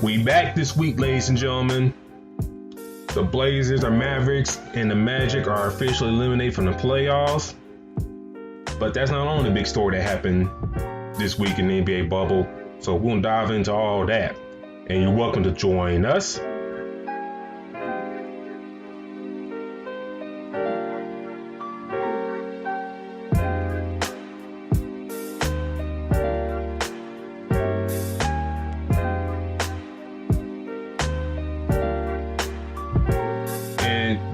We back this week, ladies and gentlemen. The Blazers and Mavericks and the Magic are officially eliminated from the playoffs. But that's not only the big story that happened this week in the NBA bubble. So we're going to dive into all that. And you're welcome to join us.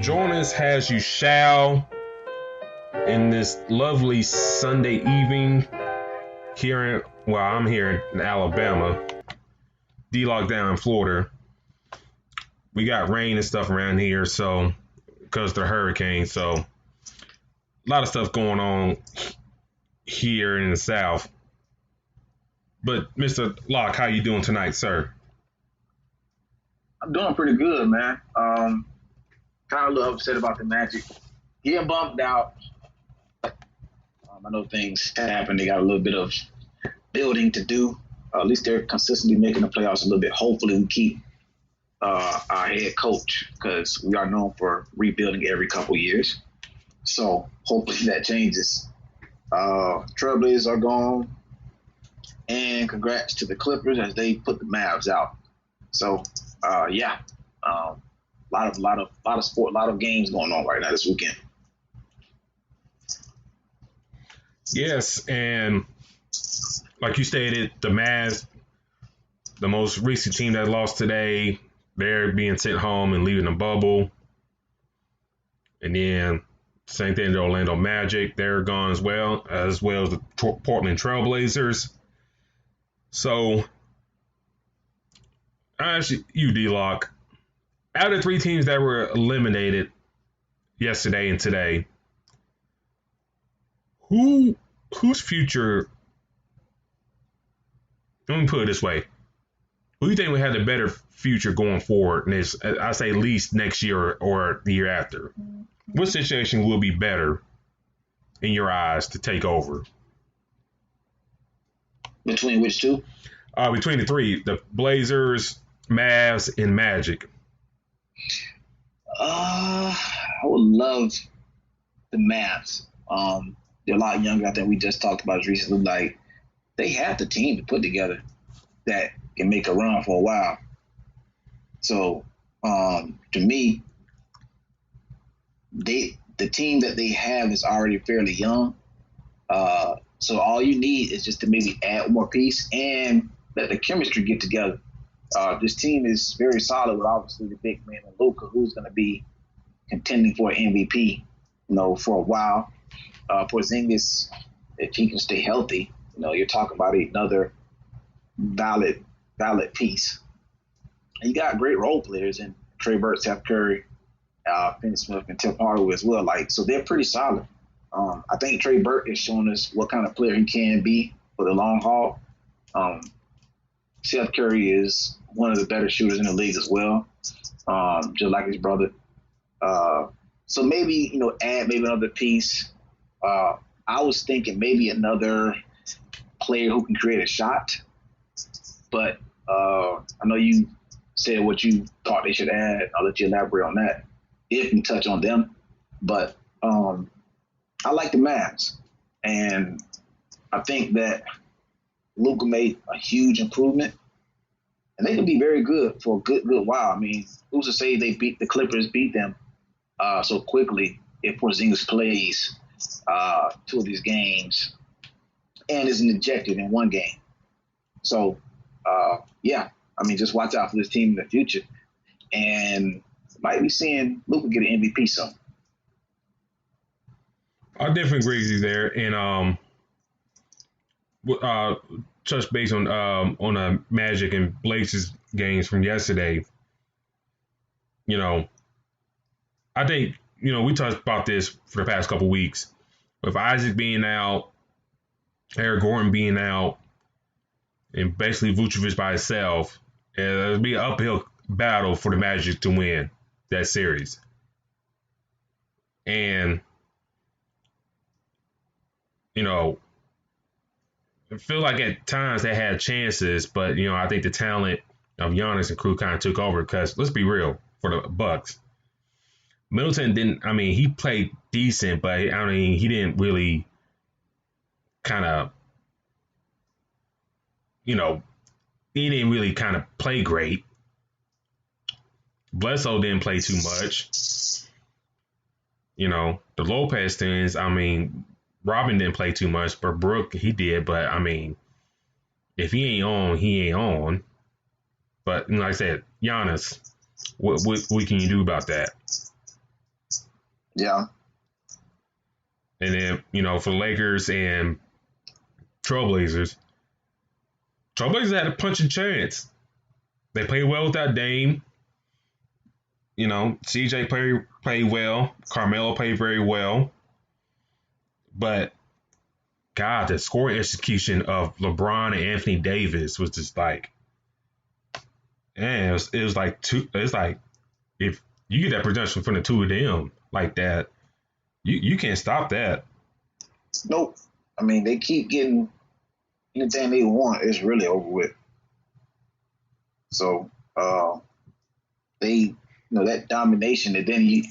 Join us as you shall in this lovely Sunday evening here I'm here in Alabama. D-Lock down in Florida. We got rain and stuff around here, so because of the hurricane, so a lot of stuff going on here in the South. But Mr. Locke, how you doing tonight, sir? I'm doing pretty good, man. Kind of a little upset about the Magic getting bumped out. I know things happen. They got a little bit of building to do. At least they're consistently making the playoffs a little bit. Hopefully we keep our head coach, because we are known for rebuilding every couple years. So hopefully that changes. Trailblazers are gone. And congrats to the Clippers as they put the Mavs out. So, lot of sport, a lot of games going on right now this weekend. Yes, and like you stated, the Mavs, the most recent team that lost today, they're being sent home and leaving the bubble. And then same thing, the Orlando Magic, they're gone as well as the Portland Trailblazers. So, actually, you D-Lock, out of the three teams that were eliminated yesterday and today, whose future, let me put it this way, who do you think would have the better future going forward, I say at least next year or the year after? What situation will be better in your eyes to take over? Between which two? Between the three, the Blazers, Mavs, and Magic. I would love the Mavs. They're a lot younger. I think we just talked about it recently. Like, they have the team to put together that can make a run for a while. So, to me, the team that they have is already fairly young. So all you need is just to maybe add more piece and let the chemistry get together. This team is very solid with obviously the big man and Luka, who's going to be contending for an MVP, for a while. Porzingis, if he can stay healthy, you're talking about another valid piece. And you got great role players in Trey Burke, Seth Curry, Finney Smith, and Tim Hardaway as well. So they're pretty solid. I think Trey Burke has shown us what kind of player he can be for the long haul. Seth Curry is one of the better shooters in the league as well, just like his brother. So maybe, add maybe another piece. I was thinking maybe another player who can create a shot. But I know you said what you thought they should add. I'll let you elaborate on that if you touch on them. But I like the Mavs. And I think that Luka made a huge improvement. And they can be very good for a good while. I mean, who's to say the Clippers beat them so quickly if Porzingis plays 2 of these games and isn't ejected in one game. So, just watch out for this team in the future. And might be seeing Luka get an MVP soon. I definitely agree with you there. And touch base on the Magic and Blazers games from yesterday. I think, we talked about this for the past couple weeks. With Isaac being out, Eric Gordon being out, and basically Vucevic by himself, it'll be an uphill battle for the Magic to win that series. And, I feel like at times they had chances, but, I think the talent of Giannis and crew kind of took over because let's be real, for the Bucks, Middleton didn't. I mean, he played decent, but I mean, he didn't really kind of, you know, he didn't really kind of play great. Bledsoe didn't play too much. You know, the Lopez things, I mean, Robin didn't play too much, but Brooke, he did. But, I mean, if he ain't on, he ain't on. But, like I said, Giannis, what can you do about that? Yeah. And then, you know, for Lakers and Trailblazers had a punching chance. They played well without Dame. You know, CJ played well. Carmelo played very well. But, God, the scoring execution of LeBron and Anthony Davis was just like, man, it was like if you get that production from the two of them like that, you can't stop that. Nope. I mean, they keep getting anything they want. It's really over with. So they, that domination, and then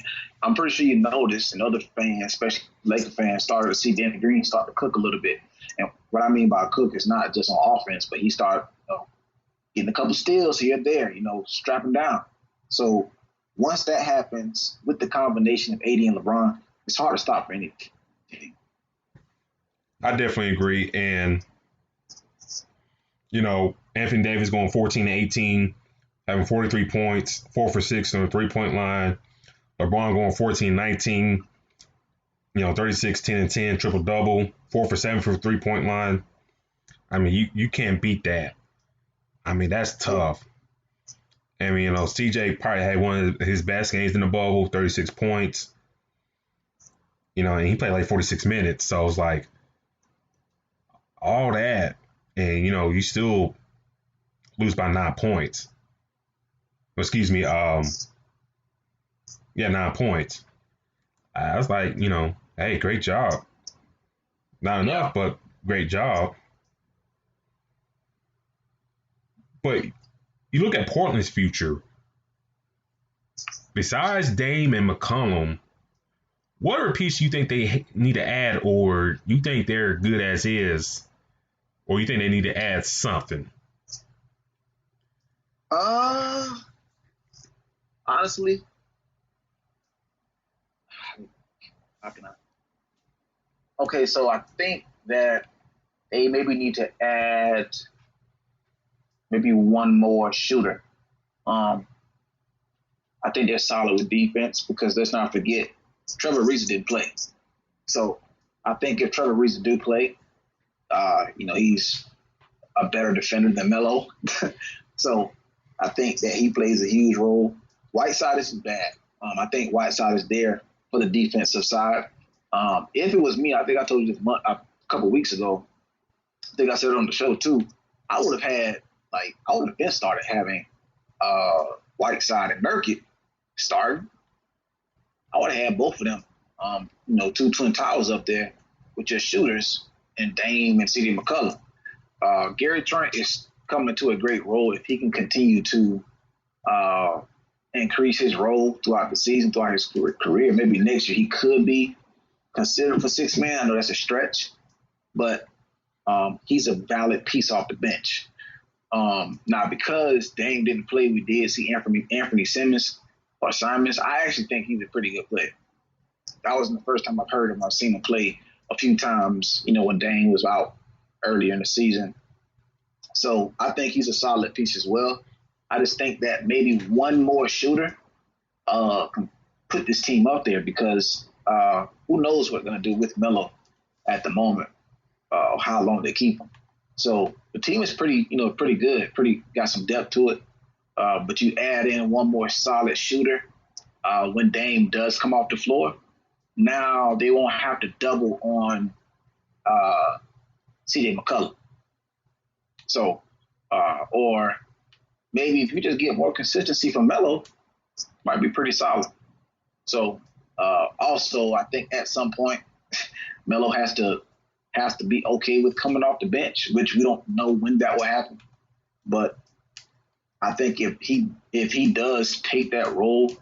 I'm pretty sure you noticed, and other fans, especially Laker fans, started to see Danny Green start to cook a little bit. And what I mean by cook is not just on offense, but he started getting a couple steals here and there, strapping down. So once that happens with the combination of AD and LeBron, it's hard to stop for anything. I definitely agree. And, Anthony Davis going 14-18, having 43 points, 4 for 6 on the three-point line. LeBron going 14-19, 36, 10 and 10, triple-double, 4 for 7 for the three-point line. I mean, you can't beat that. I mean, that's tough. I mean, CJ probably had one of his best games in the bubble, 36 points. And he played like 46 minutes. So it's like all that. And, you still lose by 9 points. Excuse me. 9 points. I was like, hey, great job. Not enough, but great job. But you look at Portland's future. Besides Dame and McCollum, what other piece you think they need to add, or you think they're good as is, or you think they need to add something? Honestly, how can I? Okay, so I think that they maybe need to add maybe one more shooter. I think they're solid with defense because let's not forget, Trevor Ariza didn't play. So I think if Trevor Ariza do play, he's a better defender than Melo. So I think that he plays a huge role. Whiteside isn't bad. I think Whiteside is there for the defensive side. If it was me, I think I told you this a couple weeks ago, I think I said it on the show too, I would have been started having Whiteside and Nurkic starting. I would have had both of them, two twin towers up there with just shooters and Dame and C.D. McCollum. Gary Trent is coming to a great role if he can continue to increase his role throughout the season, throughout his career. Maybe next year he could be considered for sixth man. I know that's a stretch, but he's a valid piece off the bench. Now, because Dame didn't play, we did see Anthony Simons. I actually think he's a pretty good player. That wasn't the first time I've heard him. I've seen him play a few times, when Dame was out earlier in the season. So I think he's a solid piece as well. I just think that maybe one more shooter can put this team up there because who knows what they're going to do with Melo at the moment, how long they keep him. So the team is pretty good, got some depth to it. But you add in one more solid shooter when Dame does come off the floor. Now they won't have to double on C.J. McCollum. So, or maybe if you just get more consistency from Melo, might be pretty solid. So, also, I think at some point, Melo has to be okay with coming off the bench, which we don't know when that will happen. But I think if he does take that role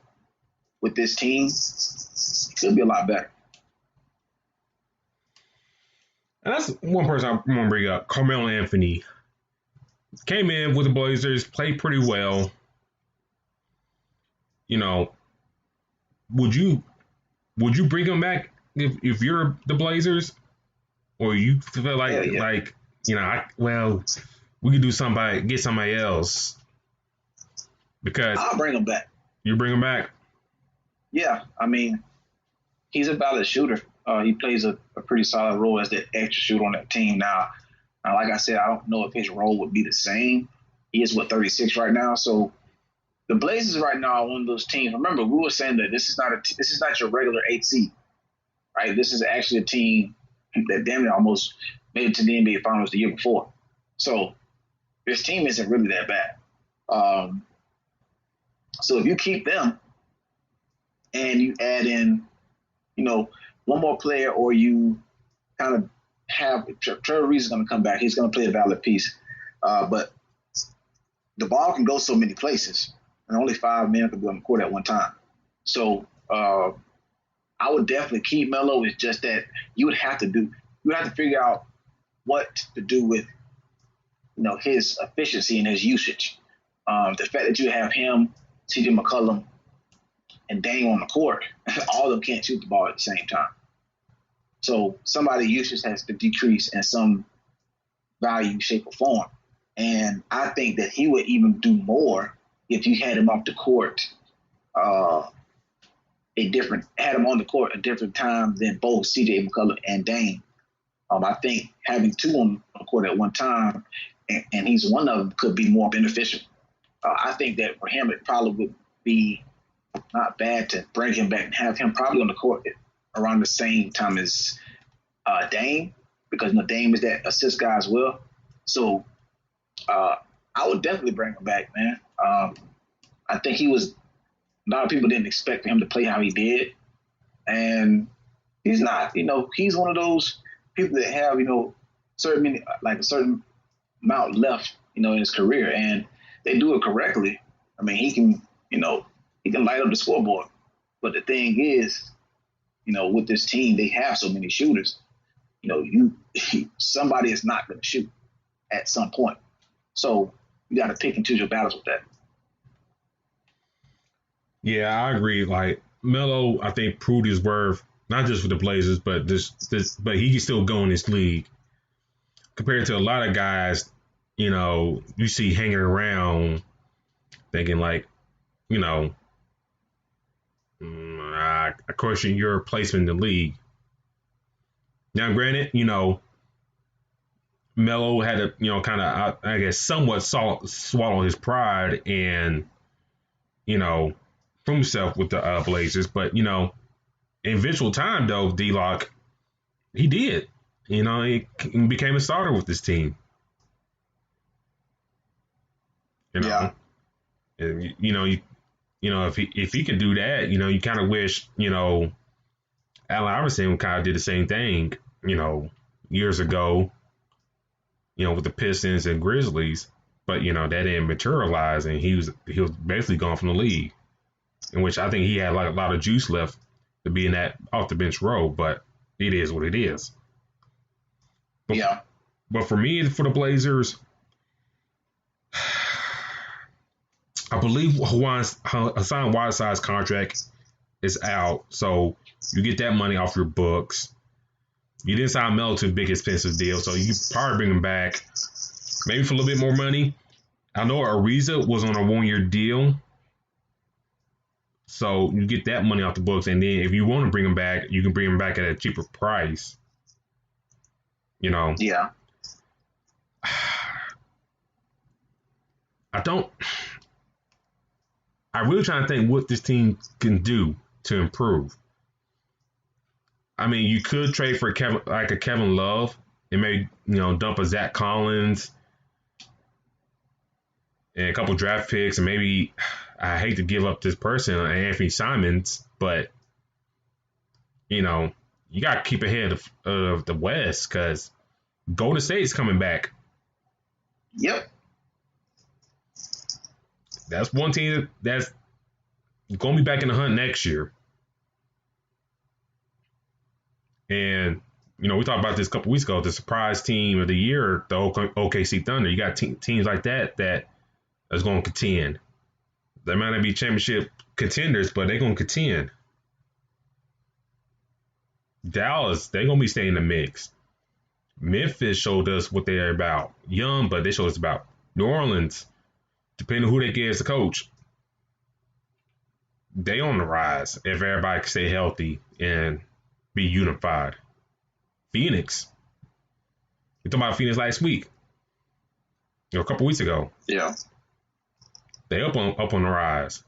with this team, it could be a lot better. And that's one person I want to bring up. Carmelo Anthony came in with the Blazers, played pretty well. You know, would you bring him back if you're the Blazers, or you feel like we could do get somebody else? Because I'll bring him back. You bring him back? Yeah, I mean, he's a valid shooter. He plays a pretty solid role as that extra shooter on that team. Now, like I said, I don't know if his role would be the same. He is 36 right now, so the Blazers right now are one of those teams. Remember, we were saying that this is not your regular 8 seed, right? This is actually a team that damn near almost made it to the NBA Finals the year before. So this team isn't really that bad. So if you keep them and you add in, one more player, or you kind of have Trevor Reeves is going to come back. He's going to play a valid piece, but the ball can go so many places, and only 5 men can be on the court at one time. So I would definitely keep Melo. It's just that you would have to figure out what to do with his efficiency and his usage. The fact that you have him, C.J. McCollum, and Dame on the court, all of them can't shoot the ball at the same time. So somebody's usage has to decrease in some value, shape, or form. And I think that he would even do more if you had him off the court had him on the court a different time than both C.J. McCollum and Dame. I think having two on the court at one time, and he's one of them, could be more beneficial. I think that for him, it probably would be not bad to bring him back and have him probably on the court around the same time as Dame, because Dame is that assist guy as well. So I would definitely bring him back, man. I think a lot of people didn't expect for him to play how he did. And he's not, he's one of those people that have, a certain amount left, in his career, and they do it correctly. I mean, he can light up the scoreboard. But the thing is, with this team, they have so many shooters. Somebody is not going to shoot at some point. So you got to pick and choose your battles with that. Yeah, I agree. Like Melo, I think proved his worth, not just for the Blazers, but but he can still go in this league compared to a lot of guys. You see hanging around, thinking like, I question your placement in the league. Now, granted, Melo had to, kind of, I guess, somewhat swallow his pride and, prove himself with the Blazers. But, in visual time, though, D-Lock, he did. He became a starter with this team. Yeah. And, if he could do that, you kind of wish, Allen Iverson kind of did the same thing, years ago, with the Pistons and Grizzlies, but that didn't materialize, and he was basically gone from the league, in which I think he had like a lot of juice left to be in that off the bench role, but it is what it is. But for me, for the Blazers, I believe Hassan Whiteside's contract is out, so you get that money off your books. You didn't sign Melo to a big expensive deal, so you probably bring him back maybe for a little bit more money. I know Ariza was on a 1-year deal, so you get that money off the books, and then if you want to bring him back, you can bring him back at a cheaper price. Yeah. I'm really trying to think what this team can do to improve. I mean, you could trade for a Kevin Love and maybe, dump a Zach Collins and a couple draft picks, and maybe, I hate to give up this person, Anthony Simons, but, you got to keep ahead of the West, because Golden State's coming back. Yep. That's one team that's going to be back in the hunt next year. And, we talked about this a couple weeks ago, the surprise team of the year, the OKC Thunder. You got teams like that is going to contend. They might not be championship contenders, but they're going to contend. Dallas, they're going to be staying in the mix. Memphis showed us what they're about. Young, but they showed us about. New Orleans, depending on who they get as the coach, they on the rise if everybody can stay healthy and be unified. Phoenix. We talked about Phoenix last week. A couple weeks ago. Yeah. They up on the rise.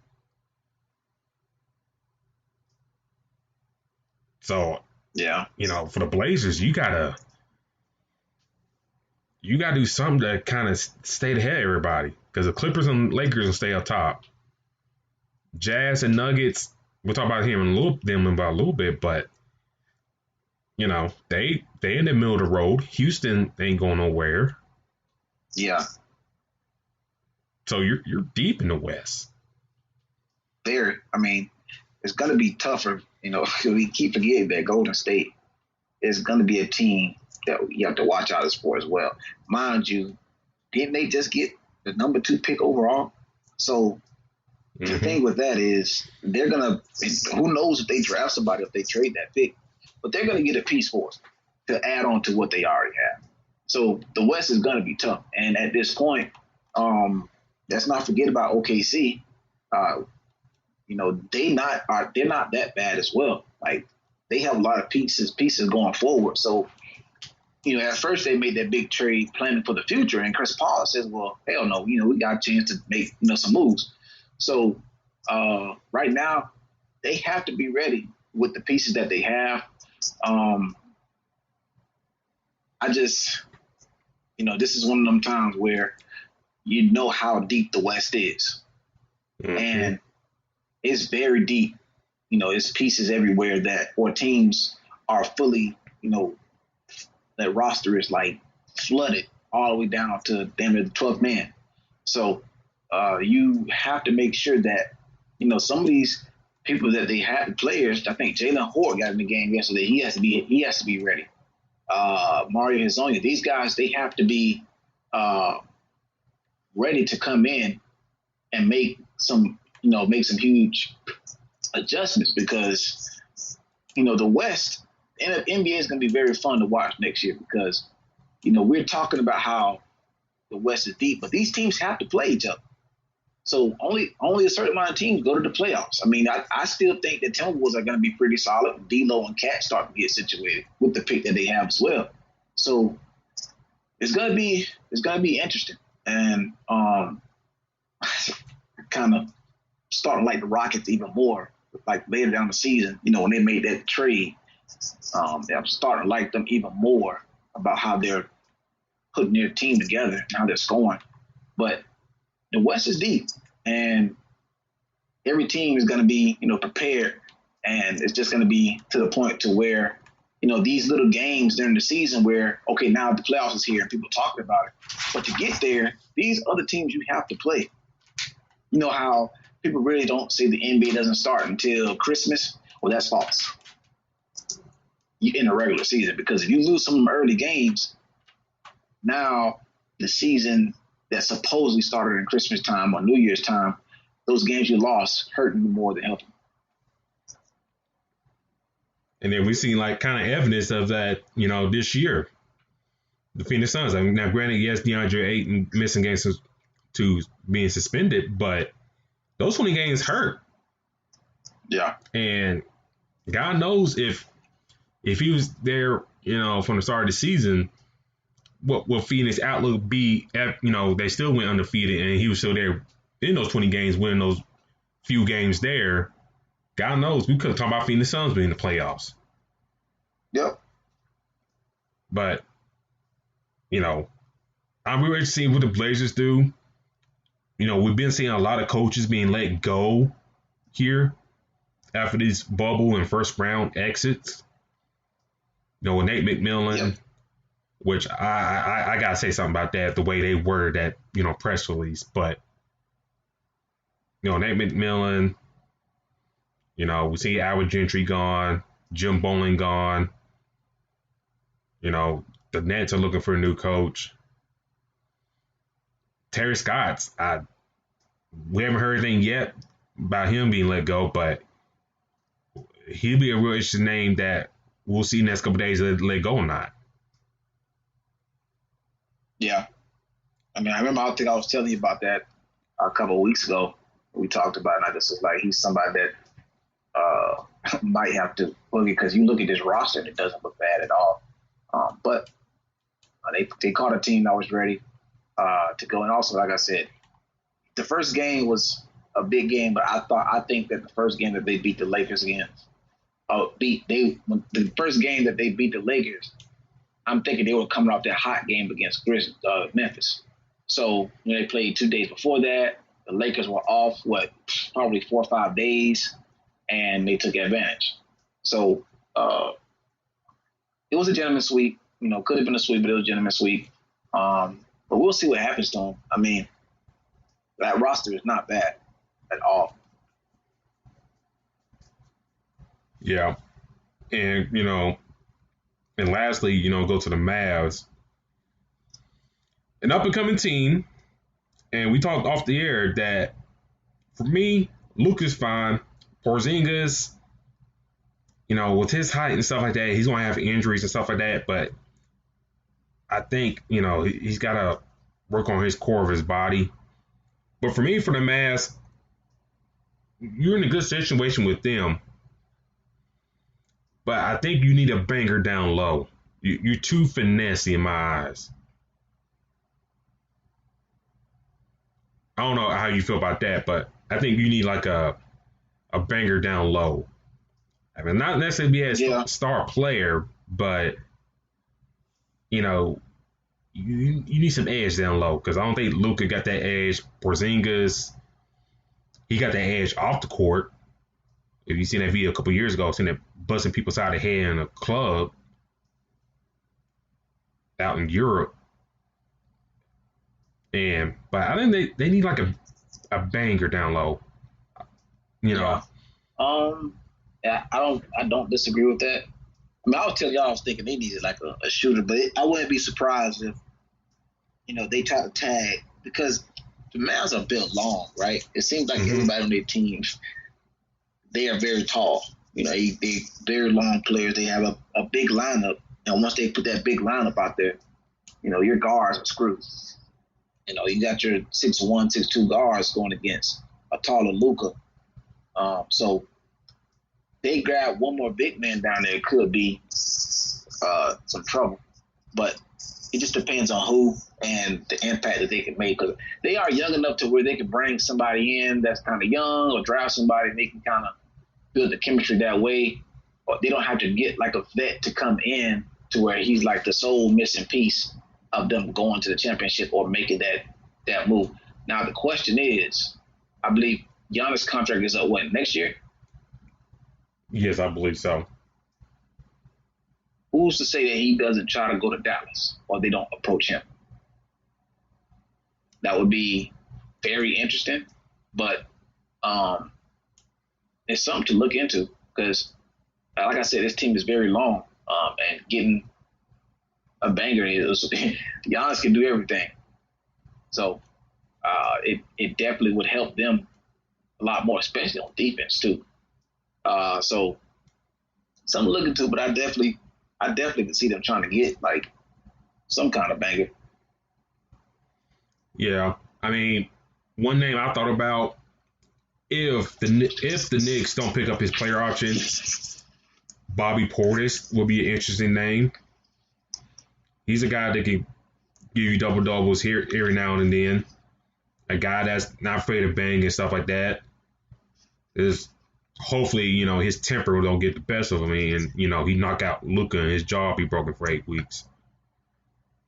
So, yeah, for the Blazers, you gotta do something to kind of stay ahead of everybody, because the Clippers and Lakers will stay up top. Jazz and Nuggets, we'll talk about them in about a little bit, but they in the middle of the road. Houston ain't going nowhere. Yeah. So you're deep in the West. It's going to be tougher. We keep forgetting that Golden State is going to be a team that you have to watch out for as well. Mind you, didn't they just get the number 2 pick overall? So the thing with that is they're going to, who knows if they draft somebody, if they trade that pick, but they're going to get a piece for us to add on to what they already have. So the West is going to be tough. And at this point, let's not forget about OKC. They're not that bad as well. Like, they have a lot of pieces going forward. So, at first they made that big trade planning for the future, and Chris Paul says, well, hell no, we got a chance to make, some moves. So right now they have to be ready with the pieces that they have. This is one of them times where how deep the West is. And it's very deep. It's pieces everywhere or teams are fully, that roster is like flooded all the way down to damn near the 12th man. So you have to make sure that, some of these people that they had, the players, I think Jalen Hort got in the game yesterday. He has to be ready. Mario Hezonja, these guys, they have to be ready to come in and make some huge adjustments, because, the West, and the NBA is going to be very fun to watch next year, because, we're talking about how the West is deep, but these teams have to play each other. So only a certain amount of teams go to the playoffs. I still think that Timberwolves are going to be pretty solid. D'Lo and Cat start to get situated with the pick that they have as well. So it's going to be interesting. And kind of starting like the Rockets even more, like later down the season, when they made that trade, I'm starting to like them even more about how they're putting their team together and how they're scoring. But the West is deep, and every team is going to be, prepared, and it's just going to be to the point to where, these little games during the season where, okay, now the playoffs is here and people talking about it. But to get there, these other teams you have to play. How people really don't say the NBA doesn't start until Christmas? Well, that's false. In a regular season, because if you lose some early games, now the season that supposedly started in Christmas time or New Year's time, those games you lost hurt you more than helping. And then we've seen like kind of evidence of that, this year. The Phoenix Suns. Now, granted, yes, DeAndre Ayton missing games to being suspended, but those 20 games hurt. Yeah. And God knows if he was there, from the start of the season, what will Phoenix outlook be? They still went undefeated, and he was still there in those 20 games, winning those few games there. God knows we could talk about Phoenix Suns being in the playoffs. Yep. But I'm ready to see what the Blazers do. We've been seeing a lot of coaches being let go here after these bubble and first round exits. Nate McMillan. Yep. Which I gotta say something about that, the way they worded that, press release. But Nate McMillan. We see Albert Gentry gone, Jim Bowling gone. The Nets are looking for a new coach. Terry Stotts, we haven't heard anything yet about him being let go, but he'll be a real interesting name that we'll see next couple of days let go or not. Yeah. I remember, I think I was telling you about that a couple of weeks ago. We talked about it, and I just was like, he's somebody that might have to look at, because you look at this roster and it doesn't look bad at all. But they caught a team that was ready to go. And also, like I said, the first game was a big game, but I think that the first game that they beat the Lakers against, the first game that they beat the Lakers, I'm thinking they were coming off that hot game against Memphis. So when they played 2 days before that, the Lakers were off, probably 4 or 5 days, and they took advantage. So it was a gentleman's sweep. Could have been a sweep, but it was a gentleman's sweep. But we'll see what happens to them. That roster is not bad at all. Yeah. And, and lastly, go to the Mavs. An up-and-coming team. And we talked off the air that, for me, Luke is fine. Porzingis, with his height and stuff like that, he's going to have injuries and stuff like that. But I think, he's got to work on his core of his body. But for me, for the Mavs, you're in a good situation with them. But I think you need a banger down low. You're too finessey in my eyes. I don't know how you feel about that, but I think you need like a banger down low. Not necessarily be a star player, but you need some edge down low, because I don't think Luka got that edge. Porzingis, he got that edge off the court. If you seen that video a couple years ago, seen it busting people side of the head in a club out in Europe. But I think they need like a banger down low. Yeah, I don't disagree with that. I was telling y'all, I was thinking they needed like a shooter, but I wouldn't be surprised if they try to tag, because the Mavs are built long, right? It seems like everybody on their team, they are very tall. They very long players. They have a big lineup, and once they put that big lineup out there, your guards are screwed. You got your 6'1", 6'2" guards going against a taller Luka. So they grab one more big man down there, it could be some trouble. But it just depends on who and the impact that they can make. Because they are young enough to where they can bring somebody in that's kind of young, or draft somebody and they can kind of build the chemistry that way. Or they don't have to get like a vet to come in to where he's like the sole missing piece of them going to the championship or making that move. Now the question is, I believe Giannis' contract is up next year? Yes, I believe so. Who's to say that he doesn't try to go to Dallas, or they don't approach him? That would be very interesting, but it's something to look into, because like I said, this team is very long, and getting a banger is Giannis can do everything. So it definitely would help them a lot more, especially on defense too. So something to look into, but I definitely can see them trying to get like some kind of banger. Yeah, one name I thought about, if the Knicks don't pick up his player option, Bobby Portis would be an interesting name. He's a guy that can give you double doubles here every now and then. A guy that's not afraid of bang and stuff like that. Is hopefully, his temper don't get the best of him, and he knock out Luka and his jaw be broken for 8 weeks.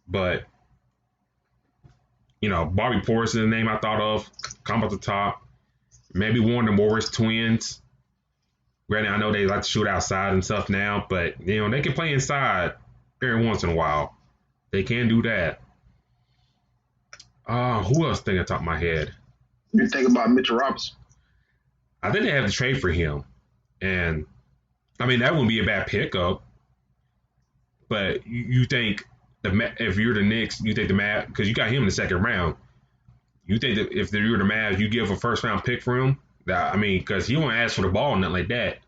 But Bobby Portis is the name I thought of. Come at the top. Maybe one of the Morris twins. Granted, I know they like to shoot outside and stuff now, but they can play inside every once in a while. They can do that. Who else think on top of my head? You think about Mitchell Robinson? I think they have to trade for him. And, I mean, that wouldn't be a bad pickup. But you think, if you're the Knicks, you think the Mavs, because you got him in the second round, you think that if you're the Mavs, you give a first-round pick for him? I mean, because he won't ask for the ball, nothing like that.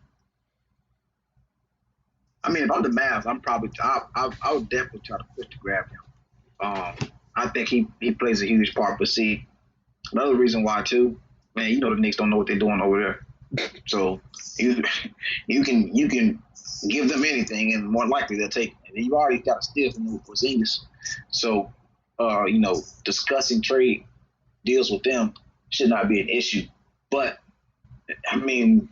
I mean, if I'm the Mavs, I would definitely try to push to grab him. I think he plays a huge part. But see, another reason why too, man, you know the Knicks don't know what they're doing over there. So you can give them anything, and more likely they'll take it. And you've already got a steal from Porzingis. So discussing trade deals with them should not be an issue. But I mean,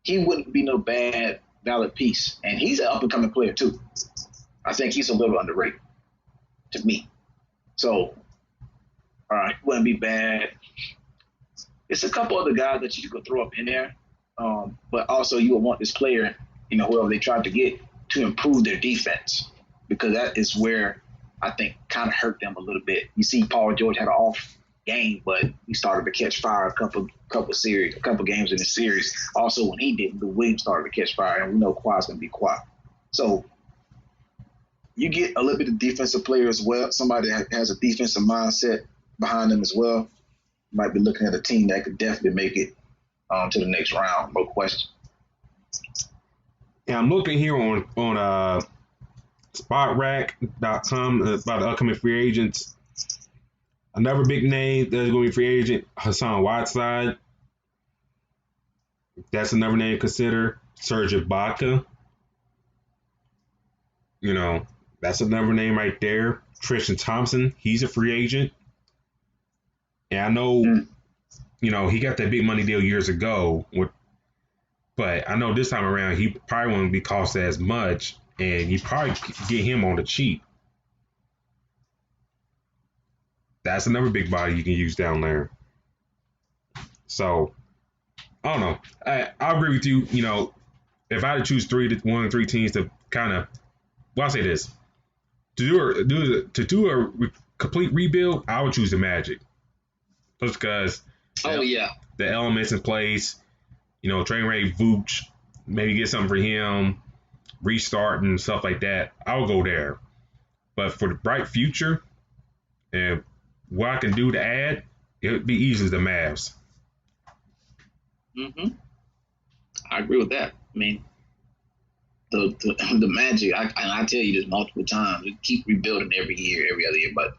he wouldn't be no bad valid piece, and he's an up and coming player too. I think he's a little underrated to me. So, wouldn't be bad. It's a couple other guys that you could throw up in there, but also you would want this player, whoever they tried to get, to improve their defense, because that is where I think kind of hurt them a little bit. You see, Paul George had an off game, but he started to catch fire a couple games in the series. Also, when he didn't, Lou Williams started to catch fire, and we know Kawhi's going to be quiet. So you get a little bit of defensive player as well, somebody that has a defensive mindset behind them as well. You might be looking at a team that could definitely make it to the next round, no question. And I'm looking here on SpotRack.com about the upcoming free agents. Another big name that's going to be free agent, Hassan Whiteside. That's another name to consider. Serge Ibaka. That's another name right there. Tristan Thompson, he's a free agent. And I know, he got that big money deal years ago. But I know this time around, he probably won't be cost as much. And you probably get him on the cheap. That's another big body you can use down there. So, I don't know. I agree with you. If I had to choose one of three teams to kind of, I'll say this. To do a complete rebuild, I would choose the Magic. Just because the elements in place, train Ray Vooch, maybe get something for him, restart and stuff like that, I would go there. But for the bright future and what I can do to add, it would be easily the Mavs. I agree with that. I mean, the Magic, I tell you this multiple times, we keep rebuilding every year, every other year. But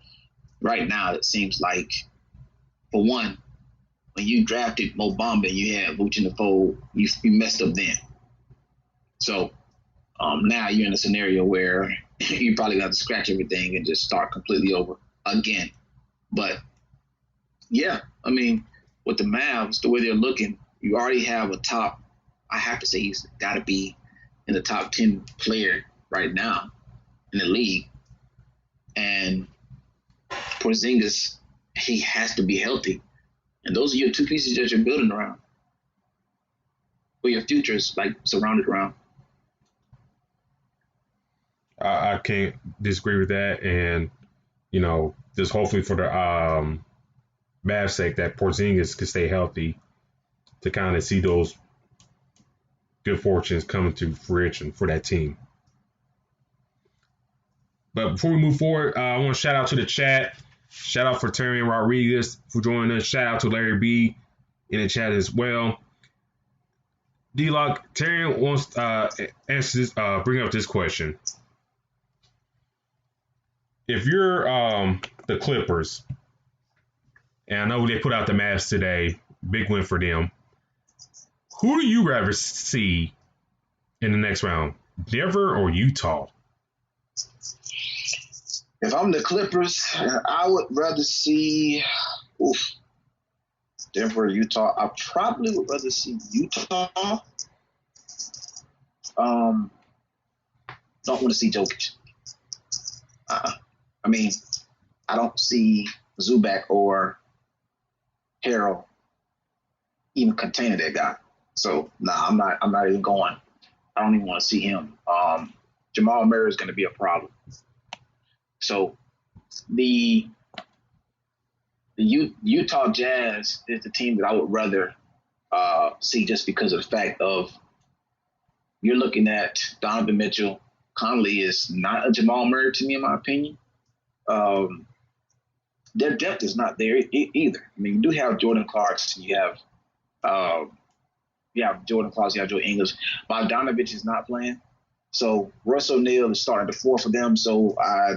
right now, it seems like, for one, when you drafted Mo Bamba and you had Vooch in the fold, you messed up then. So now you're in a scenario where you probably got to scratch everything and just start completely over again. But yeah, I mean, with the Mavs, the way they're looking, you already have a top. I have to say he's got to be in the top 10 player right now in the league. And Porzingis, he has to be healthy. And those are your two pieces that you're building around. Or your future is surrounded around. I can't disagree with that. And, just hopefully for the Mavs' sake that Porzingis can stay healthy to kind of see those good fortunes coming to fruition for that team. But before we move forward, I want to shout out to the chat. Shout out for Terry Rodriguez for joining us. Shout out to Larry B in the chat as well. D-Lock, Terry wants to bring up this question. If you're the Clippers, and I know they put out the Mavs today, big win for them, who do you rather see in the next round, Denver or Utah? If I'm the Clippers, I would rather see Denver or Utah. I probably would rather see Utah. Don't want to see Jokic. I mean, I don't see Zubac or Harrell even containing that guy. So I'm not even going. I don't even want to see him. Jamal Murray is going to be a problem. So the Utah Jazz is the team that I would rather see just because of the fact of you're looking at Donovan Mitchell. Conley is not a Jamal Murray to me, in my opinion. Their depth is not there either. I mean, you do have Jordan Clarkson, you have Jordan Clarkson, you have Joe Ingles. Bogdanovich is not playing. So Russ O'Neal is starting to four for them. So I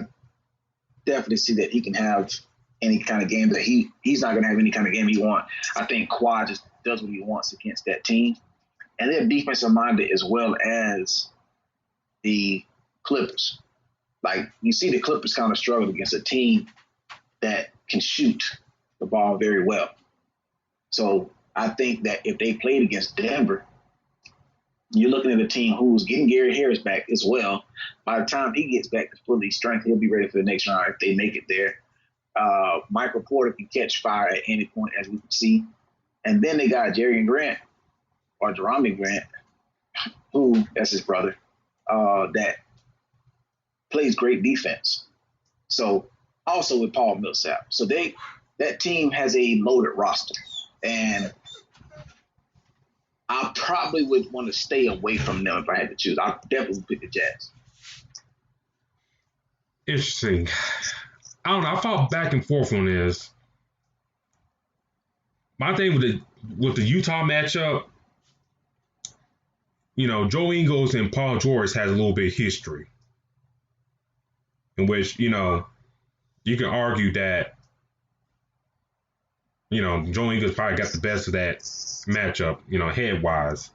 definitely see that he can have any kind of game that he's not going to have any kind of game he wants. I think Kawhi just does what he wants against that team. And they're defensive minded as well as the Clippers. Like, you see the Clippers kind of struggle against a team that can shoot the ball very well. So I think that if they played against Denver, you're looking at a team who's getting Gary Harris back as well. By the time he gets back to fully strength, he'll be ready for the next round if they make it there. Michael Porter can catch fire at any point, as we can see. And then they got Jeremy Grant, or Jeremy Grant, who, that's his brother, that plays great defense. So also with Paul Millsap. So that team has a loaded roster. And I probably would want to stay away from them if I had to choose. I definitely pick the Jazz. Interesting. I don't know. I fought back and forth on this. My thing with the Utah matchup, Joe Ingles and Paul George has a little bit of history in which, you can argue that, Joe Ingles probably got the best of that matchup, head-wise.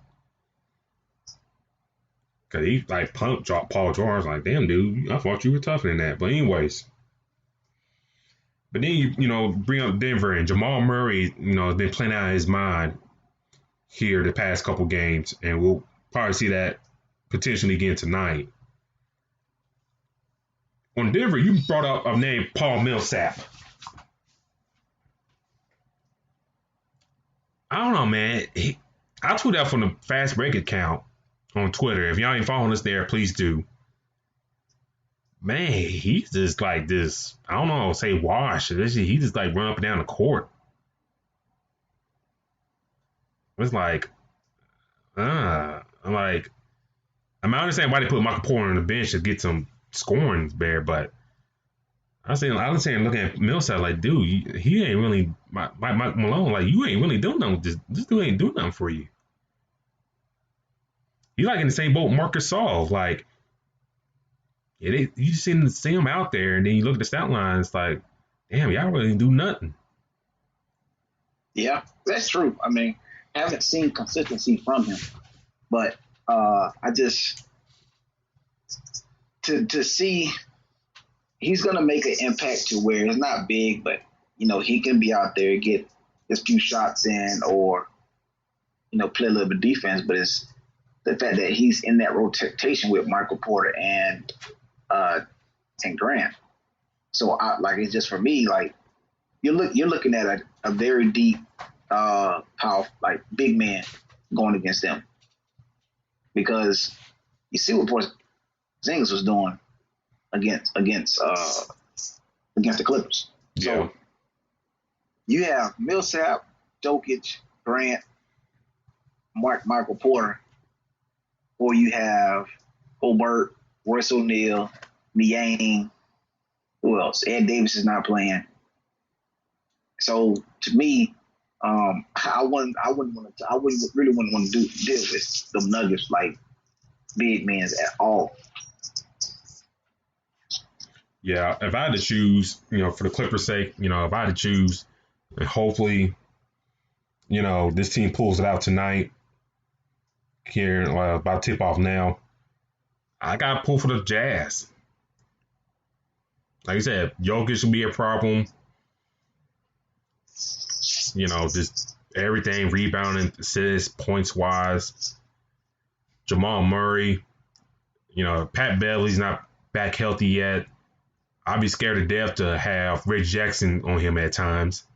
Because he, pumped Paul George, like, damn, dude, I thought you were tougher than that. But anyways. But then, you bring up Denver, and Jamal Murray, has been playing out of his mind here the past couple games. And we'll probably see that potentially again tonight. On Denver, you brought up a name, Paul Millsap. I don't know, man. I tweeted out from the Fast Break account on Twitter. If y'all ain't following us there, please do. Man, he's just like this. I don't know, say wash. He just run up and down the court. It's like, I understand why they put Michael Porter on the bench to get some scoring there, but I was saying, looking at Millsap, like, dude, he ain't really, Mike Malone, like, you ain't really doing nothing. This dude ain't doing nothing for you. You in the same boat Marc Gasol, like, you just see him out there, and then you look at the stat lines, like, damn, y'all really didn't do nothing. Yeah, that's true. I mean, I haven't seen consistency from him, but I just to see he's gonna make an impact to where it's not big, but he can be out there, get his few shots in, or play a little bit of defense. But it's the fact that he's in that rotation with Michael Porter and Grant. So it's just, for me, like, you're looking at a very deep, powerful, big man going against them, because you see what Porzingis was doing against the Clippers. Yeah. So you have Millsap, Jokic, Grant, Michael Porter, or you have Gobert, Royce O'Neal, Niang. Who else? Ed Davis is not playing. So to me, I wouldn't really want to deal with the Nuggets big men at all. Yeah, if I had to choose, for the Clippers' sake, if I had to choose, and hopefully, this team pulls it out tonight. Here, about to tip off now. I got to pull for the Jazz. Like I said, Jokic will be a problem. Just everything, rebounding, assists, points-wise. Jamal Murray. Pat Beverly's not back healthy yet. I'd be scared to death to have Reggie Jackson on him at times.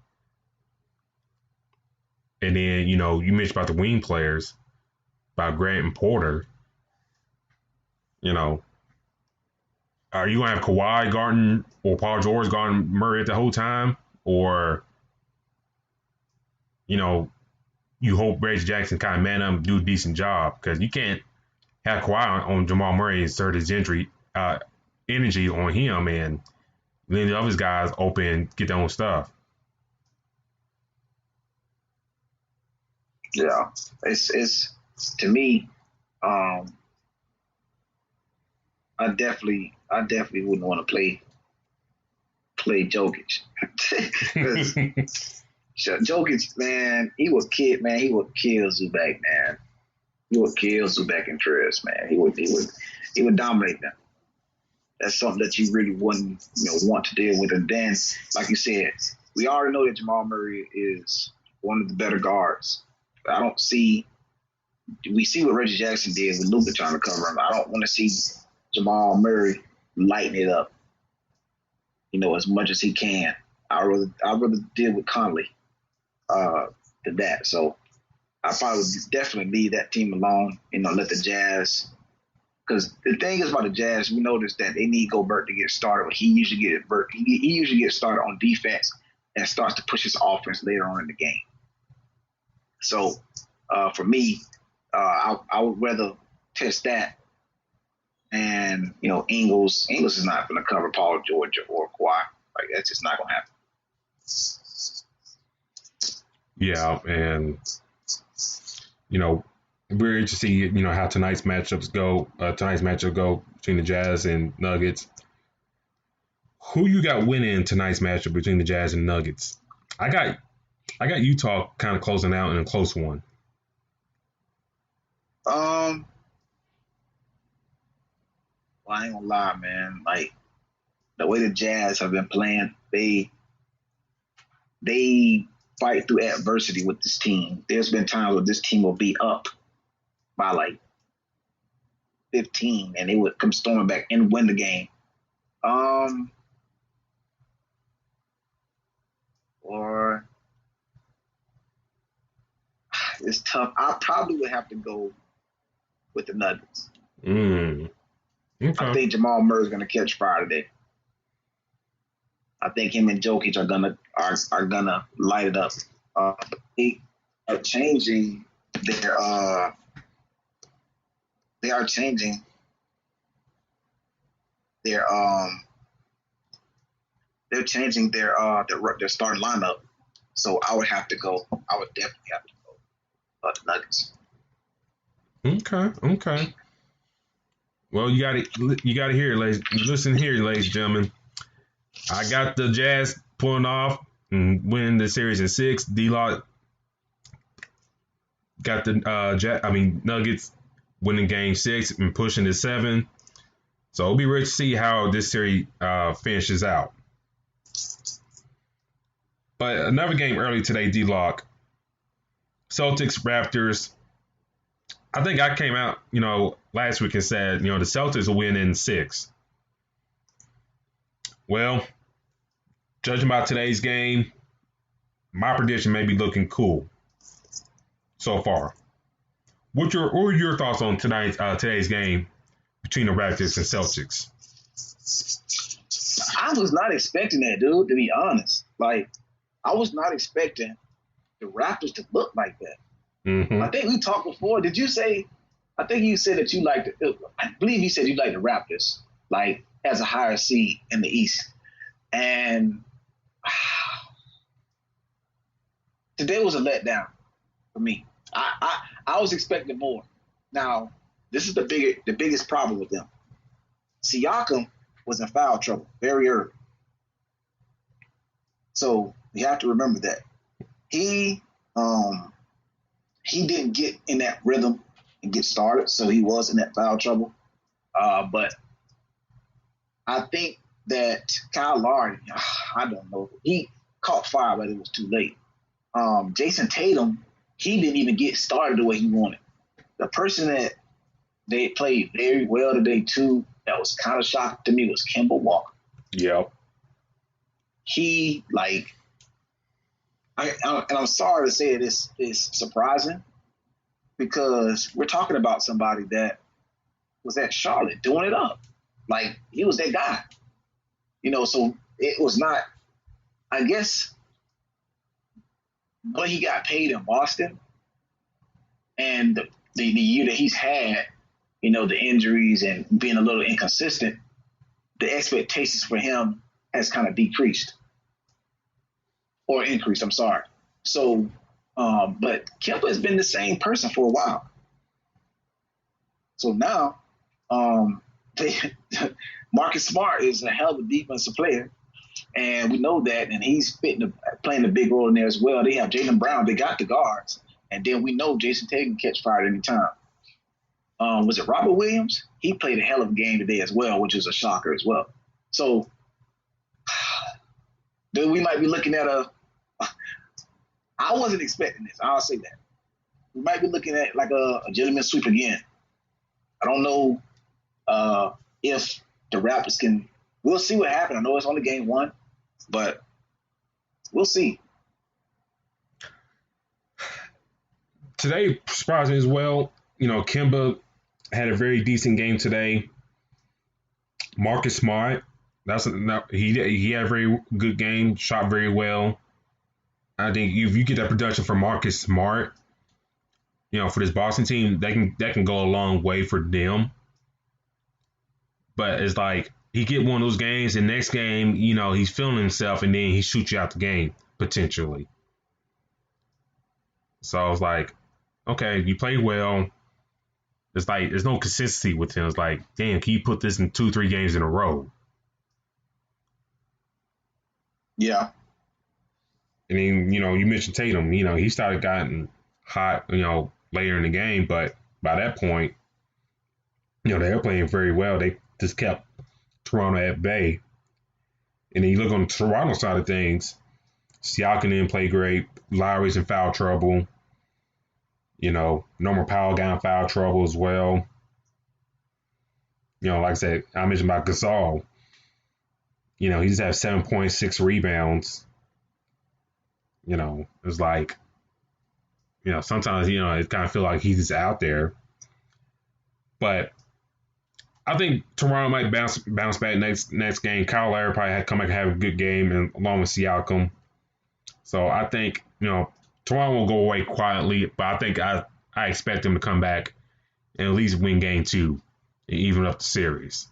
And then, you mentioned about the wing players, about Grant and Porter. Are you going to have Kawhi guarding or Paul George guarding Murray the whole time? Or, you hope Reggie Jackson kind of man up and do a decent job, because you can't have Kawhi on Jamal Murray and exert his energy on him, and then the other guys open, get their own stuff. Yeah, it's to me. I definitely wouldn't want to play Jokic. Because Jokic, man, he would kill Zubac, man. He would kill Zubac and Trez, man. He would dominate them. That's something that you really wouldn't want to deal with. And then, like you said, we already know that Jamal Murray is one of the better guards. We see what Reggie Jackson did with Luka trying to cover him. I don't want to see Jamal Murray lighten it up, as much as he can. I'd rather deal with Conley than that. So I probably would definitely leave that team alone. Let the Jazz. Because the thing is about the Jazz, we noticed that they need Gobert to get started. But he usually gets started on defense and starts to push his offense later on in the game. So for me, I would rather test that. And Ingles is not going to cover Paul George or Kawhi. Like, that's just not going to happen. Yeah, and we're interested to see how tonight's matchup go between the Jazz and Nuggets. Who you got winning tonight's matchup between the Jazz and Nuggets? I got Utah kind of closing out in a close one. Well, I ain't gonna lie, man. Like, the way the Jazz have been playing, they fight through adversity with this team. There's been times where this team will be up by like 15, and they would come storming back and win the game. Or it's tough. I probably would have to go with the Nuggets. Okay. I think Jamal Murray's going to catch fire today. I think him and Jokic are gonna light it up. They are changing their starting lineup. So I would definitely have to go the Nuggets. Okay. Well, you got to hear it, ladies. Listen here, ladies and gentlemen. I got the Jazz pulling off and winning the series in 6. D-Lock got the Nuggets winning game 6 and pushing to 7. So it'll be rich to see how this series finishes out. But another game early today, D-Lock. Celtics, Raptors. I think I came out, last week and said, the Celtics will win in 6. Well, judging by today's game, my prediction may be looking cool so far. What were your thoughts on today's game between the Raptors and Celtics? I was not expecting that, dude, to be honest. Like, I was not expecting the Raptors to look like that. Mm-hmm. I think we talked before. Did you say, I think you said that you liked it. I believe you said you liked the Raptors, like, as a higher seed in the East. And today was a letdown for me. I was expecting more. Now, this is the biggest problem with them. Siakam was in foul trouble very early. So you have to remember that. He didn't get in that rhythm and get started, so he was in that foul trouble. But I think that Kyle Lowry, I don't know, he caught fire, but it was too late. Jason Tatum, he didn't even get started the way he wanted. The person that they played very well today, too, that was kind of shocking to me was Kemba Walker. Yep. He, like, and I'm sorry to say this is surprising, because we're talking about somebody that was at Charlotte doing it up. Like, he was that guy. So it was not, I guess, what he got paid in Boston And the year that he's had, the injuries and being a little inconsistent, the expectations for him has kind of decreased or increased. I'm sorry. So, but Kemba has been the same person for a while. So now, Marcus Smart is a hell of a defensive player, and we know that, and he's playing a big role in there as well. They have Jaylen Brown. They got the guards, and then we know Jason Tatum can catch fire at any time. Was it Robert Williams? He played a hell of a game today as well, which is a shocker as well. So we might be looking at I wasn't expecting this. I'll say that. We might be looking at like a gentleman sweep again. I don't know if the Raptors can. We'll see what happens. I know it's only game one, but we'll see. Today, surprising as well. Kemba had a very decent game today. Marcus Smart, he had a very good game, shot very well. I think if you get that production from Marcus Smart, for this Boston team, that can go a long way for them. But it's like he get one of those games, and next game, he's feeling himself, and then he shoots you out the game potentially. So I was like, okay, you played well. It's like there's no consistency with him. It's like, damn, can you put this in 2-3 games in a row? Yeah. And then, you mentioned Tatum. He started getting hot, later in the game. But by that point, they were playing very well. They just kept Toronto at bay. And then you look on the Toronto side of things, Siakam didn't play great. Lowry's in foul trouble. Norman Powell got in foul trouble as well. Like I said, I mentioned about Gasol. He just had 7.6 rebounds. It's like, sometimes, it kind of feel like he's just out there. But I think Toronto might bounce back next game. Kyle Lowry probably had to come back and have a good game, and along with Siakam. So I think, Toronto will go away quietly, but I think I expect them to come back and at least win game 2 and even up the series.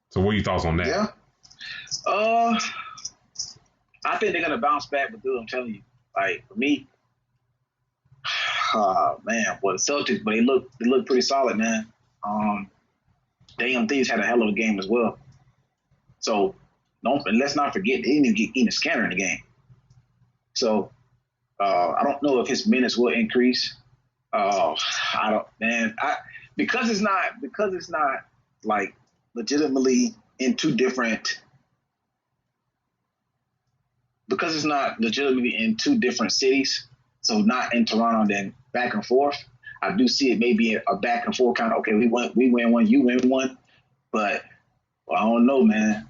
So what are your thoughts on that? Yeah. I think they're gonna bounce back, but dude, I'm telling you, like for me, man, the Celtics, but they look pretty solid, man. Daniel Thieves had a hell of a game as well. So let's not forget they didn't even get Enes Kanter in the game. So I don't know if his minutes will increase. I don't, man. Because it's not like legitimately in two different. Because it's not legitimately in two different cities, so not in Toronto, then back and forth. I do see it maybe a back and forth kind of. Okay, we win one, you win one, but I don't know, man.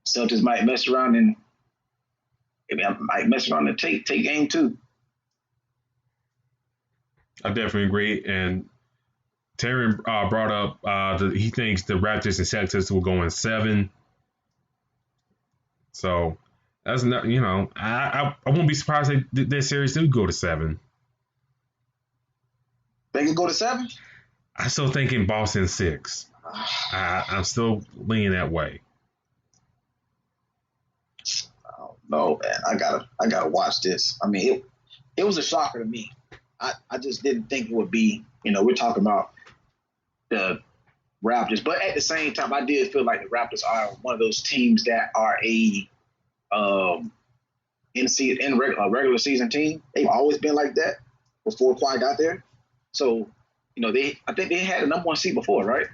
Celtics might mess around and take game 2. I definitely agree. And Terry brought up he thinks the Raptors and Celtics will go in 7. So that's not, I won't be surprised if this series do go to 7. They can go to 7? I still think in Boston 6. I'm still leaning that way. No, man, I gotta watch this. I mean, it was a shocker to me. I just didn't think it would be. We're talking about the Raptors, but at the same time, I did feel like the Raptors are one of those teams that are a regular season team. They've always been like that before Kawhi got there. So, I think they had a number 1 seed before, right?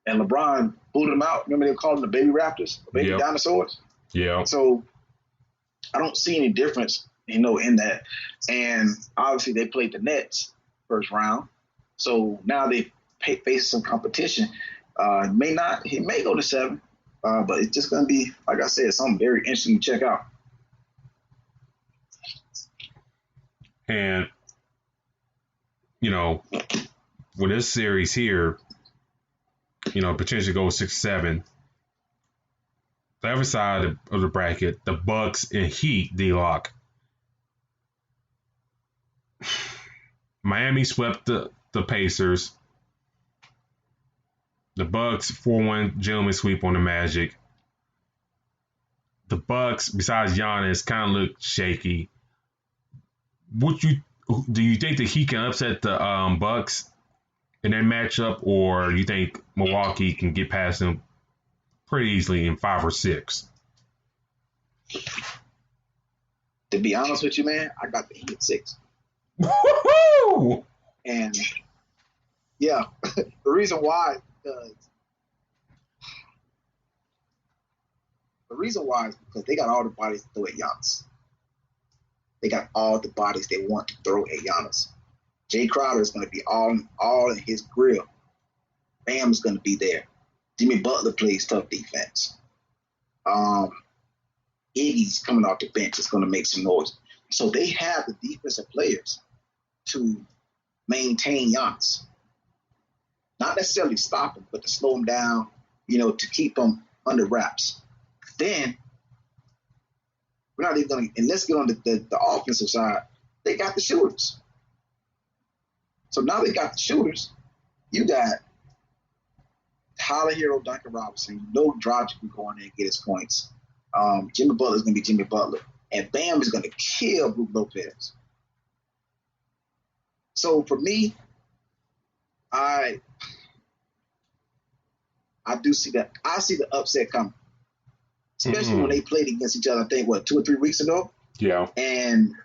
And LeBron booted them out. Remember they called them the baby Raptors, the baby dinosaurs? Yeah. So I don't see any difference, in that. And obviously they played the Nets first round. So now they face some competition. He may go to 7, but it's just going to be, like I said, something very interesting to check out. And, with this series here, potentially go 6-7. The other side of the bracket, the Bucks and Heat, D-Lock. Miami swept the Pacers. The Bucks 4-1 gentleman sweep on the Magic. The Bucks, besides Giannis, kind of look shaky. Do you think that he can upset the Bucks in that matchup, or you think Milwaukee can get past them pretty easily in 5 or 6? To be honest with you, man, I got the Heat at 6. Woo-hoo! And yeah, the reason why is because they got all the bodies to throw at Giannis. They got all the bodies they want to throw at Giannis. Jay Crowder is going to be all in his grill. Bam is going to be there. Jimmy Butler plays tough defense. Iggy's coming off the bench is going to make some noise. So they have the defensive players to maintain Giannis. Not necessarily stop him, but to slow him down, to keep him under wraps. Then we're not even going to, and let's get on the offensive side. They got the shooters. So now they got the shooters. You got Tyler Hero, Duncan Robinson. Dragic can go in there and get his points. Jimmy Butler is going to be Jimmy Butler. And Bam is going to kill Brook Lopez. So for me, I do see that. I see the upset coming. Especially when they played against each other, I think, 2 or 3 weeks ago? Yeah. And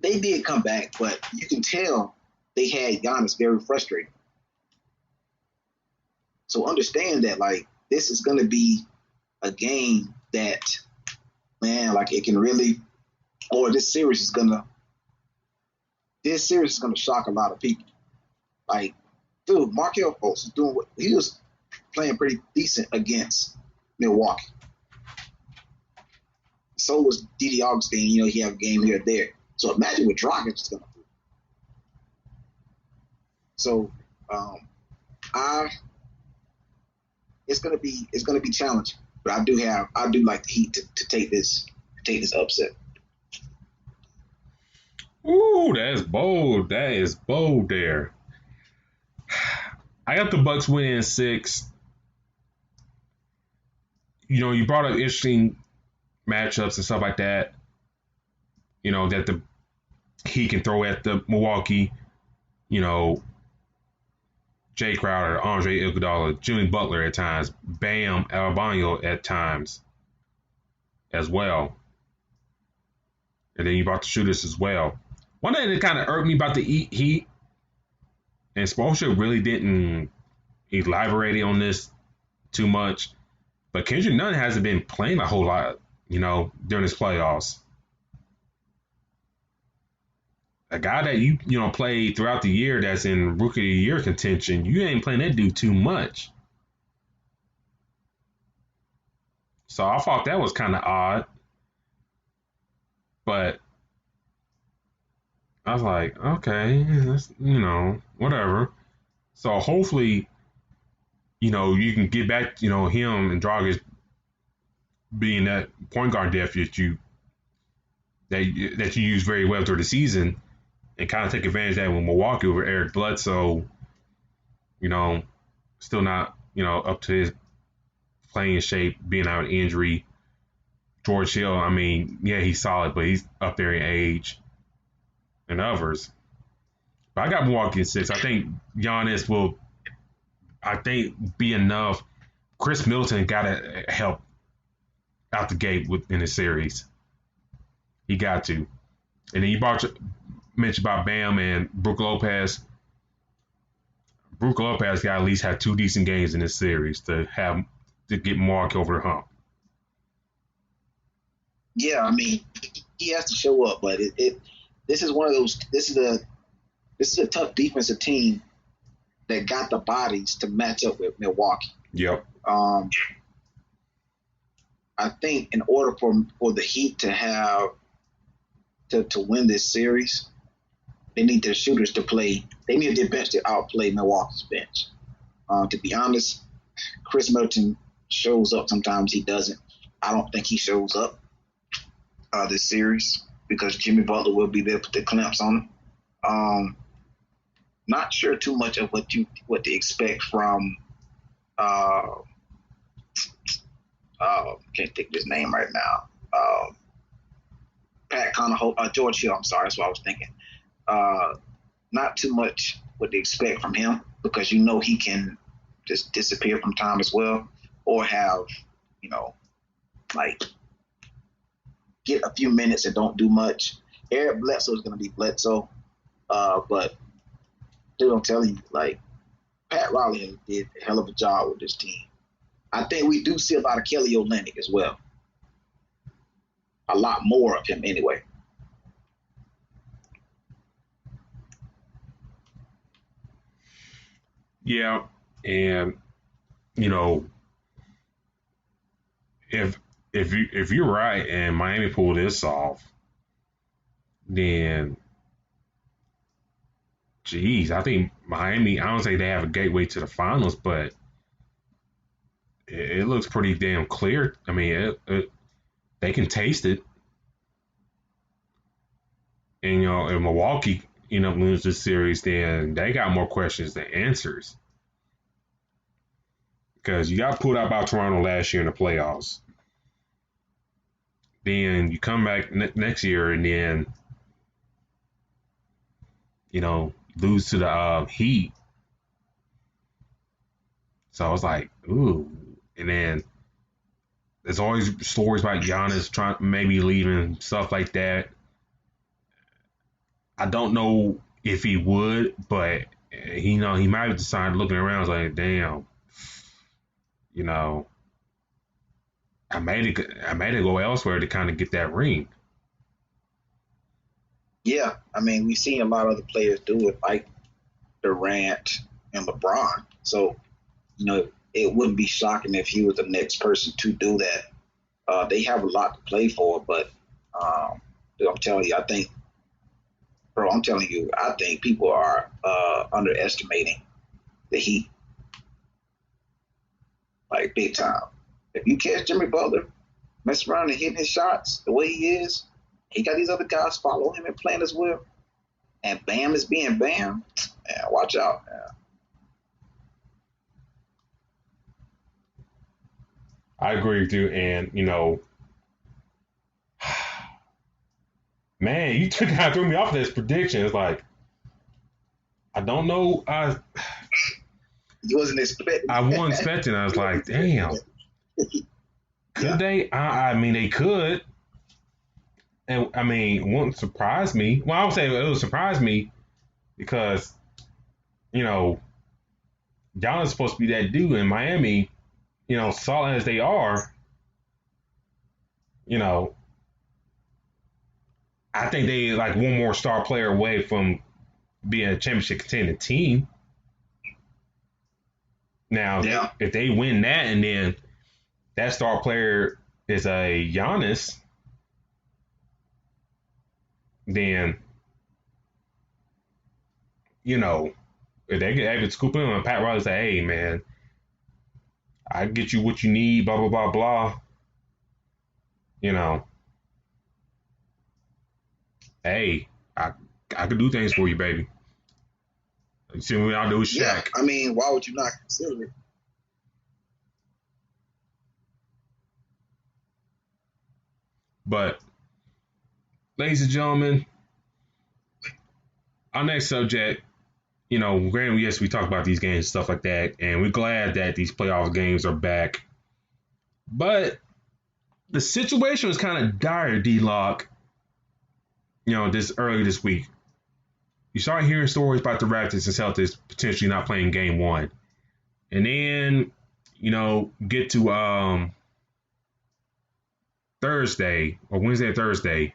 they did come back, but you can tell they had Giannis very frustrated. So understand that, this is going to be a game that, man, it can really, or this series is going to shock a lot of people. Dude, Markelle Fultz is doing he was playing pretty decent against Milwaukee. So was D.D. Augustine. He had a game here or there. So imagine what Dragic is going to do. So, it's going to be challenging. But I do like the Heat to take this upset. Ooh, that's bold. That is bold there. I got the Bucks winning in 6. You brought up interesting matchups and stuff like that. That the Heat can throw at the Milwaukee. Jay Crowder, Andre Iguodala, Jimmy Butler at times, Bam Adebayo at times as well. And then you brought the shooters as well. One thing that kind of irked me about the Heat, and Spoelstra really didn't elaborate on this too much, but Kendrick Nunn hasn't been playing a whole lot, during his playoffs. A guy that you played throughout the year that's in Rookie of the Year contention, you ain't playing that dude too much. So I thought that was kind of odd. But I was like, okay, that's, whatever. So hopefully, you can get back, him and Dragic being that point guard depth that you use very well through the season, and kind of take advantage of that with Milwaukee over Eric Bledsoe, still not, up to his playing shape, being out of injury. George Hill, he's solid, but he's up there in age and others. But I got Milwaukee in 6. I think Giannis will, be enough. Chris Middleton got to help out the gate in the series. He got to. And then you mentioned about Bam and Brook Lopez. Brook Lopez got to at least have 2 decent games in this series to get Milwaukee over the hump. Yeah, he has to show up, but this is one of those. This is a tough defensive team that got the bodies to match up with Milwaukee. Yep. I think in order for the Heat to have to win this series, they need their shooters to play. They need their bench to outplay Milwaukee's bench. To be honest, Chris Middleton shows up sometimes. He doesn't. I don't think he shows up this series because Jimmy Butler will be there to put the clamps on Not sure too much of what to expect from can't think of his name right now. Pat Conahoe, George Hill. I'm sorry, that's what I was thinking. Not too much what to expect from him because he can just disappear from time as well, or have like get a few minutes and don't do much. Eric Bledsoe is going to be Bledsoe, but dude, I'm telling you, like Pat Riley did a hell of a job with this team. I think we do see a lot of Kelly Olynyk as well. A lot more of him anyway. Yeah, and if you're right and Miami pulled this off, then geez, I think Miami. I don't say they have a gateway to the finals, but it looks pretty damn clear. I mean, they can taste it. And if Milwaukee lose this series, then they got more questions than answers. Because you got pulled out by Toronto last year in the playoffs. Then you come back next year and then lose to the Heat. So I was like, ooh. And then there's always stories about Giannis trying maybe leaving, stuff like that. I don't know if he would, but he might have decided looking around, like, damn, I made it go elsewhere to kind of get that ring. Yeah, I mean, we've seen a lot of other players do it, like Durant and LeBron. So, it wouldn't be shocking if he was the next person to do that. They have a lot to play for, but I'm telling you, I think people are underestimating the Heat, like big time. If you catch Jimmy Butler messing around and hitting his shots the way he is, he got these other guys following him and playing as well, and Bam is being Bam. Yeah, watch out. Yeah. I agree with you, and man, you kind of threw me off this prediction. It's like I don't know. You wasn't expecting. I wasn't expecting. I was like, damn. Could they? I mean, they could. And I mean, it wouldn't surprise me. Well, I would say it would surprise me because, Giannis is supposed to be that dude in Miami. Solid as they are, I think they like one more star player away from being a championship contending team. Now, if they win that and then that star player is a Giannis, then, if they get able to scoop him and Pat Riley say, hey, man, I get you what you need, blah, blah, blah, blah, hey, I could do things for you, baby. You see what I'll do with Shaq. Yeah, I mean, why would you not consider it? But, ladies and gentlemen, our next subject, granted, yes, we talk about these games and stuff like that, and we're glad that these playoff games are back. But the situation was kind of dire, D-Lock, this week. You started hearing stories about the Raptors and Celtics potentially not playing game one. And then, get to Thursday, or Wednesday or Thursday,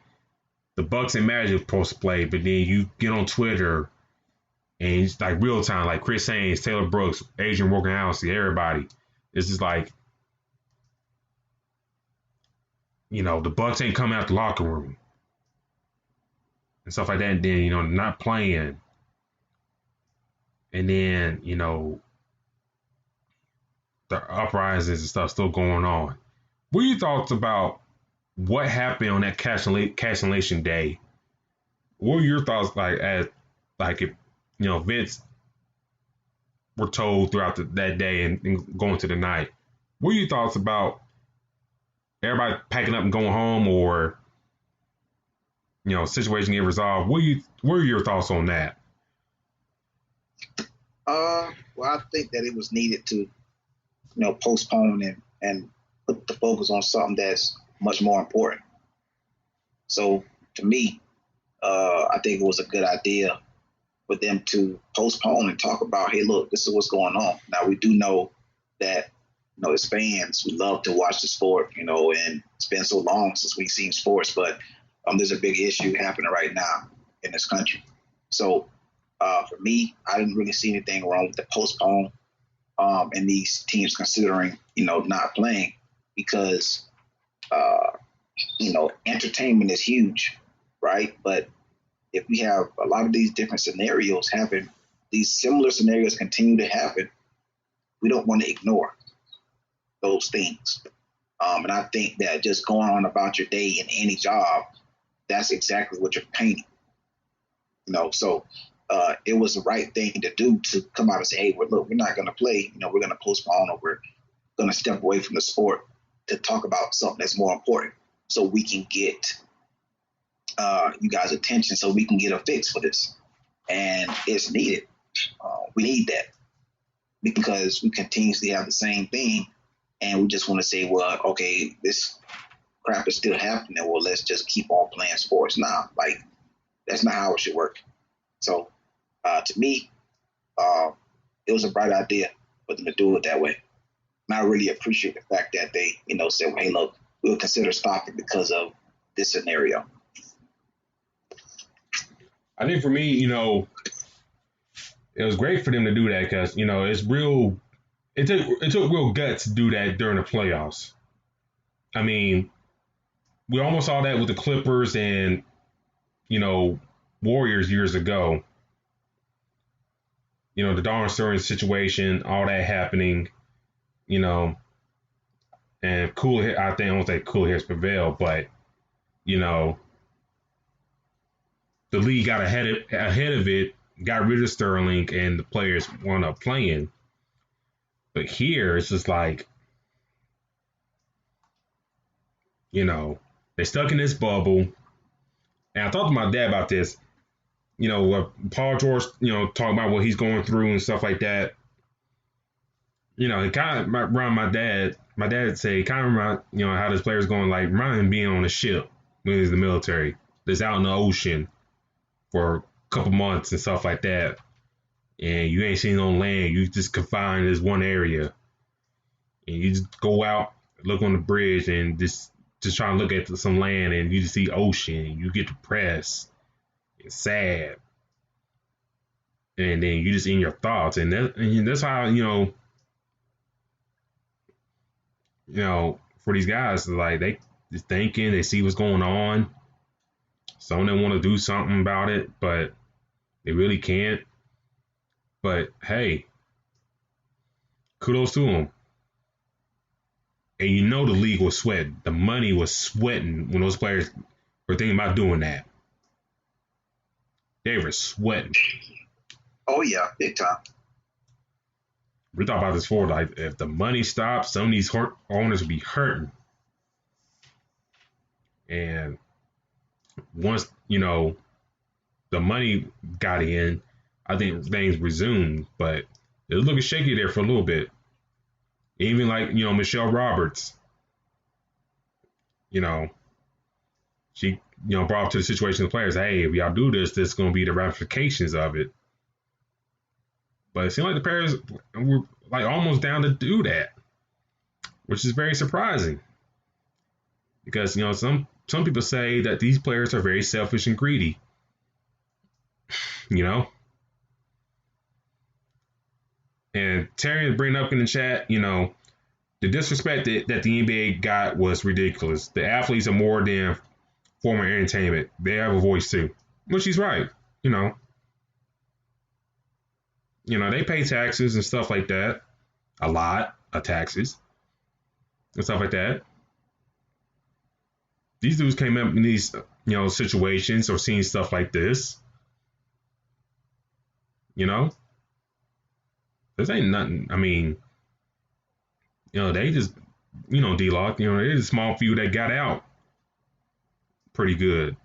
the Bucks and Magic are supposed to play, but then you get on Twitter and it's like real time, like Chris Haynes, Taylor Brooks, Adrian Wojnarowski, everybody. It's just like, the Bucks ain't coming out the locker room and stuff like that. And then, not playing. And then, the uprisings and stuff still going on. What are your thoughts about what happened on that cancellation day? What were your thoughts like as like if Vince were told throughout that day and going to the night. What are your thoughts about everybody packing up and going home, or situation get resolved? What are your thoughts on that? Well, I think that it was needed to postpone and put the focus on something that's much more important. So to me, I think it was a good idea for them to postpone and talk about, hey, look, this is what's going on. Now, we do know that, as fans, we love to watch the sport, and it's been so long since we've seen sports, but there's a big issue happening right now in this country. So for me, I didn't really see anything wrong with the postpone and these teams considering, not playing because, entertainment is huge, right? But if we have a lot of these different scenarios happen, these similar scenarios continue to happen, we don't want to ignore those things. And I think that just going on about your day in any job, that's exactly what you're painting. So it was the right thing to do to come out and say, hey, we're not going to play. We're going to postpone, or we're going to step away from the sport to talk about something that's more important so we can get you guys' attention, so we can get a fix for this. And it's needed. We need that because we continuously have the same thing, and we just want to say, well, okay, this crap is still happening. Well, let's just keep on playing sports now. Like, that's not how it should work. So to me, it was a bright idea for them to do it that way. And I really appreciate the fact that they, said, well, hey, look, we'll consider stopping because of this scenario. I think for me, it was great for them to do that because, it's real. It took real guts to do that during the playoffs. I mean, we almost saw that with the Clippers and, Warriors years ago. The Darren Sterling situation, all that happening, and I won't say cool heads prevail, but, the league got ahead of it, got rid of Sterling, and the players wound up playing. But here, it's just like, they stuck in this bubble. And I talked to my dad about this. Paul George, talking about what he's going through and stuff like that. It kind of remind my dad. My dad say kind of remind, how this player's going, like, remind him being on a ship when he's in the military. That's out in the ocean for a couple months and stuff like that. And you ain't seen no land. You just confined in this one area. And you just go out, look on the bridge, and just try to look at some land, and you just see ocean. You get depressed. It's sad. And then you just in your thoughts. And that's how, for these guys, like, they just thinking, they see what's going on. Some of them want to do something about it, but they really can't. But hey, kudos to them. And the league was sweating. The money was sweating when those players were thinking about doing that. They were sweating. Oh, yeah, big time. We talked about this before. Like, if the money stops, some of these owners will be hurting. And once, the money got in, I think things resumed. But it was looking shaky there for a little bit. Even like, Michelle Roberts, she, brought up to the situation of the players, hey, if y'all do this, this is going to be the ramifications of it. But it seemed like the players were like almost down to do that, which is very surprising. Because, some people say that these players are very selfish and greedy. And Terry bringing up in the chat, the disrespect that the NBA got was ridiculous. The athletes are more than former entertainment. They have a voice too, which he's right. They pay taxes and stuff like that. A lot of taxes and stuff like that. These dudes came up in these, situations or seeing stuff like this. You know, this ain't nothing. I mean, they just, D-Lock, there's a small few that got out pretty good.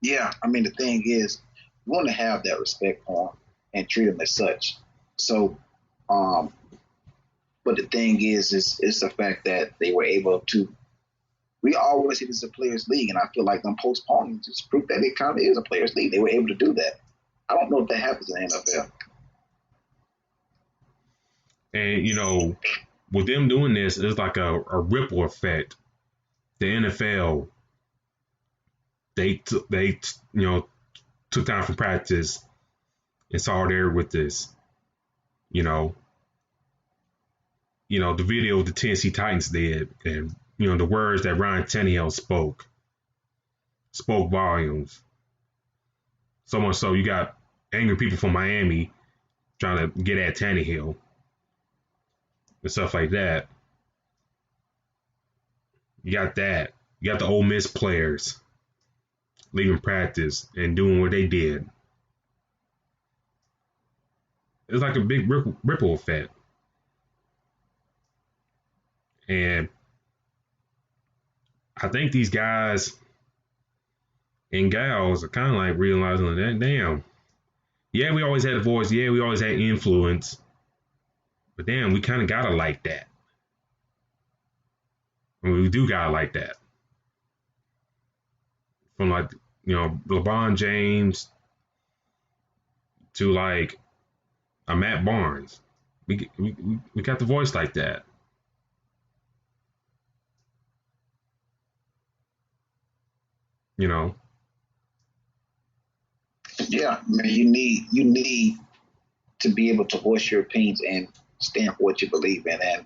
Yeah, I mean, the thing is, you want to have that respect for them and treat them as such. So, but the thing is it's the fact that they were able to. We always see this as a players' league, and I feel like them postponing just proof that it kind of is a players' league. They were able to do that. I don't know if that happens in the NFL. And with them doing this, it's like a ripple effect. The NFL, they took time from practice and solidarity with this. The video the Tennessee Titans did, and the words that Ryan Tannehill spoke volumes. So much so, you got angry people from Miami trying to get at Tannehill and stuff like that. You got that. You got the Ole Miss players leaving practice and doing what they did. It's like a big ripple effect. And I think these guys and gals are kind of like realizing that, damn, yeah, we always had a voice. Yeah, we always had influence. But damn, we kind of got to like that. I mean, we do got to like that. From like, LeBron James to like a Matt Barnes. We got the voice like that. Yeah, man, you need to be able to voice your opinions and stand for what you believe in. And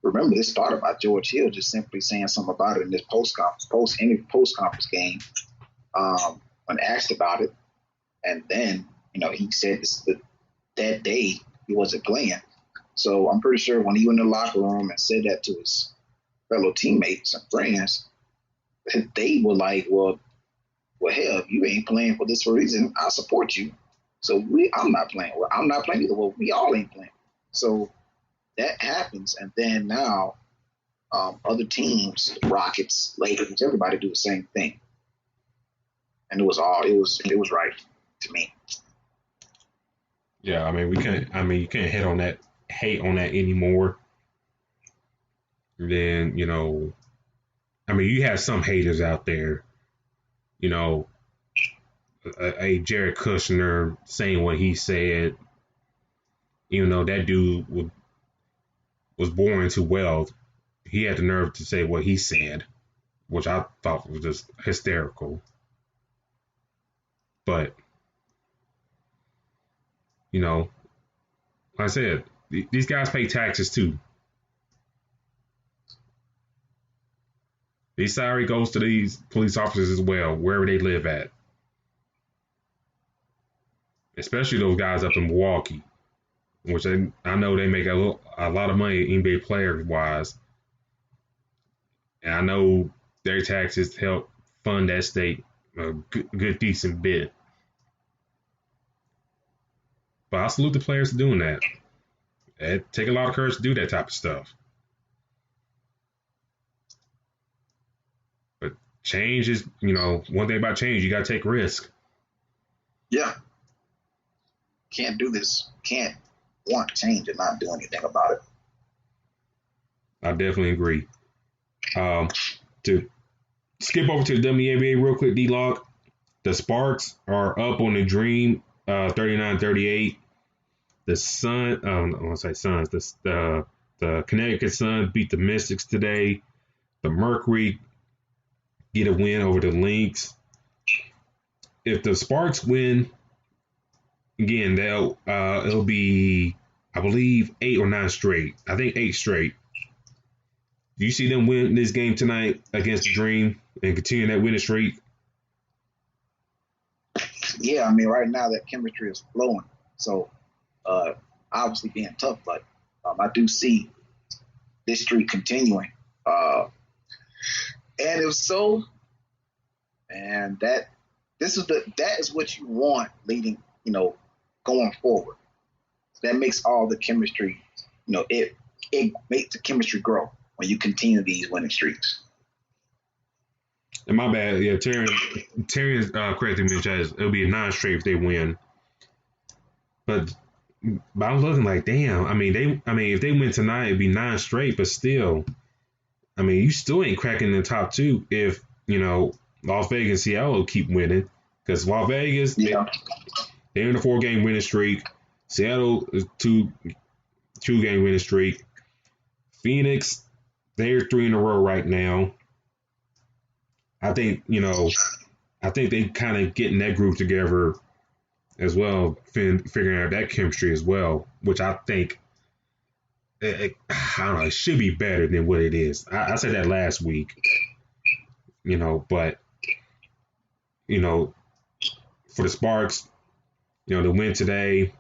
remember, this started by George Hill just simply saying something about it in this post conference game when asked about it, and then he said that day he wasn't playing. So I'm pretty sure when he went in the locker room and said that to his fellow teammates and friends, they were like, well, hell, if you ain't playing for this reason, I support you. So I'm not playing. Well, I'm not playing either. Well, we all ain't playing. So that happens, and then now other teams, Rockets, Lakers, everybody do the same thing, and it was right to me. Yeah, I mean you can't hate on that anymore. Then you have some haters out there. A Jared Kushner saying what he said, even though that dude was born into wealth, he had the nerve to say what he said, which I thought was just hysterical. But, like I said, these guys pay taxes too. These salary goes to these police officers as well, wherever they live at. Especially those guys up in Milwaukee, which I know they make a lot of money NBA player wise. And I know their taxes help fund that state a good decent bit. But I salute the players for doing that. It take a lot of courage to do that type of stuff. But change is, one thing about change, you got to take risk. Yeah. Can't do this. Can't want change and not do anything about it. I definitely agree. To skip over to the WNBA real quick, D-Log. The Sparks are up on the Dream, 39-38. The Sun, I want to say Suns. The Connecticut Sun beat the Mystics today. The Mercury get a win over the Lynx. If the Sparks win, again, it'll be, I believe, 8 or 9 straight. I think 8 straight. Do you see them win this game tonight against the Dream and continue that winning streak? Yeah, I mean, right now that chemistry is flowing. So, obviously being tough, but I do see this streak continuing. And if so, and that is what you want leading, going forward. That makes all the chemistry, it makes the chemistry grow when you continue these winning streaks. And my bad, yeah, Terry corrected me, Chaz. It'll be a 9 straight if they win. But I'm looking like, damn. I mean, if they win tonight, it'd be 9 straight. But still, I mean, you still ain't cracking the top 2 if Las Vegas and Seattle keep winning. Because Las Vegas, they're in a 4-game winning streak. Seattle is 2-game winning streak. Phoenix, they're 3 in a row right now. I think they kind of getting that group together as well, figuring out that chemistry as well, which I think, I don't know, it should be better than what it is. I said that last week, but, for the Sparks, the win today,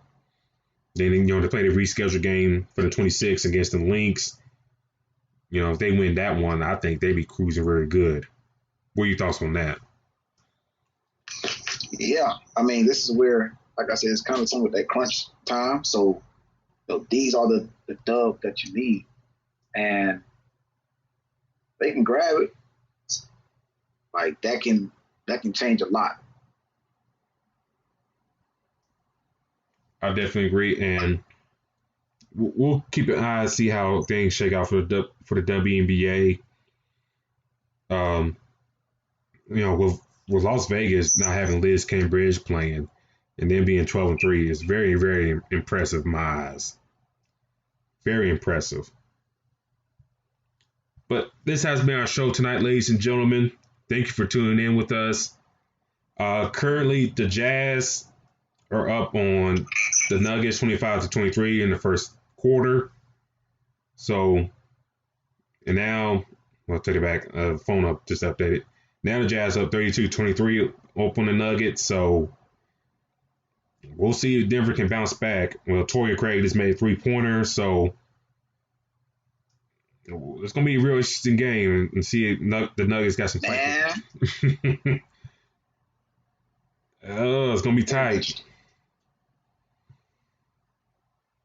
then, they play the rescheduled game for the 26th against the Lynx. If they win that one, I think they'd be cruising very good. What are your thoughts on that? Yeah, I mean, this is where, like I said, it's kind of some of that crunch time. So, these are the dub that you need, and they can grab it. Like that can change a lot. I definitely agree, and we'll keep an eye and see how things shake out for the WNBA. With Las Vegas not having Liz Cambridge playing and then being 12-3 is very, very impressive in my eyes. Very impressive. But this has been our show tonight, ladies and gentlemen. Thank you for tuning in with us. Currently, the Jazz are up on the Nuggets 25-23 in the first quarter. So, and now, I'll take it back. Phone up, just updated. Now the Jazz up 32-23 up on the Nuggets. So, we'll see if Denver can bounce back. Well, Toria Craig just made a 3-pointer. So, it's going to be a real interesting game and see if the Nuggets got some fight. Oh, it's going to be tight.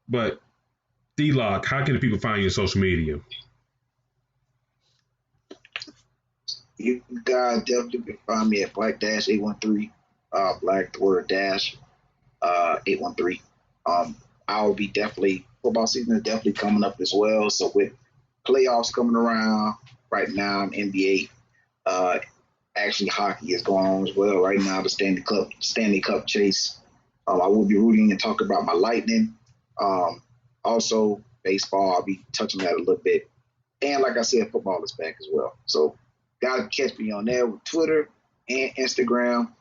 But, D-Lock, how can the people find you on social media? You guys definitely can find me at Black-813, Black, the word dash, 813. I'll be football season is definitely coming up as well. So with playoffs coming around right now, NBA, actually hockey is going on as well right now, the Stanley Cup chase. I will be rooting and talking about my Lightning. Also baseball, I'll be touching that a little bit. And like I said, football is back as well. So guys, catch me on there with Twitter and Instagram.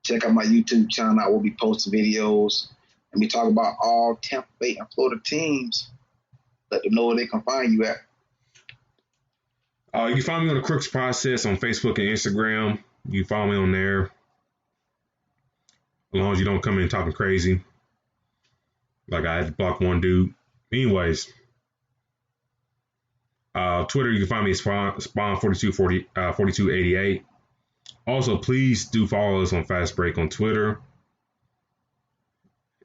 Check out my YouTube channel. I will be posting videos. And we talk about all Tampa Bay and Florida teams. Let them know where they can find you at. You can find me on the Crooks Process on Facebook and Instagram. You can follow me on there. As long as you don't come in talking crazy. Like I had to block one dude. Anyways. Twitter, you can find me at Spawn4288. Also, please do follow us on Fast Break on Twitter.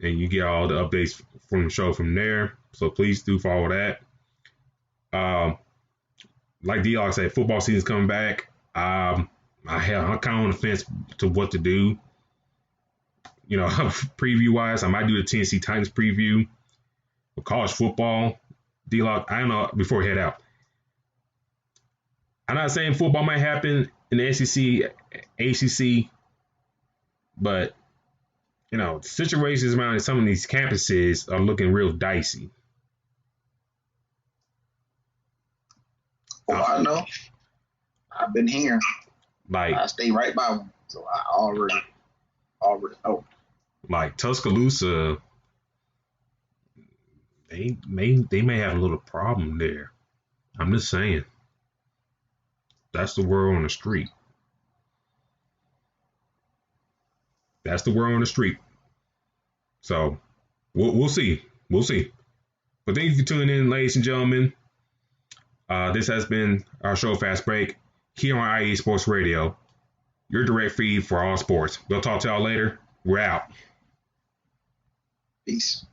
And you get all the updates from the show from there. So please do follow that. Like D-Lock said, football season's coming back. I'm kind of on the fence to what to do. Preview wise, I might do the Tennessee Titans preview for college football. D-Lock, I don't know, before we head out. I'm not saying football might happen in the SEC, ACC, but, situations around some of these campuses are looking real dicey. Well, I know. I've been here. Like, I stay right by one, so I already know. Like Tuscaloosa, they may have a little problem there. I'm just saying. That's the word on the street. That's the word on the street. So we'll see. We'll see. But thank you for tuning in, ladies and gentlemen. This has been our show, Fast Break, here on IE Sports Radio. your direct feed for all sports. We'll talk to y'all later. We're out. Peace.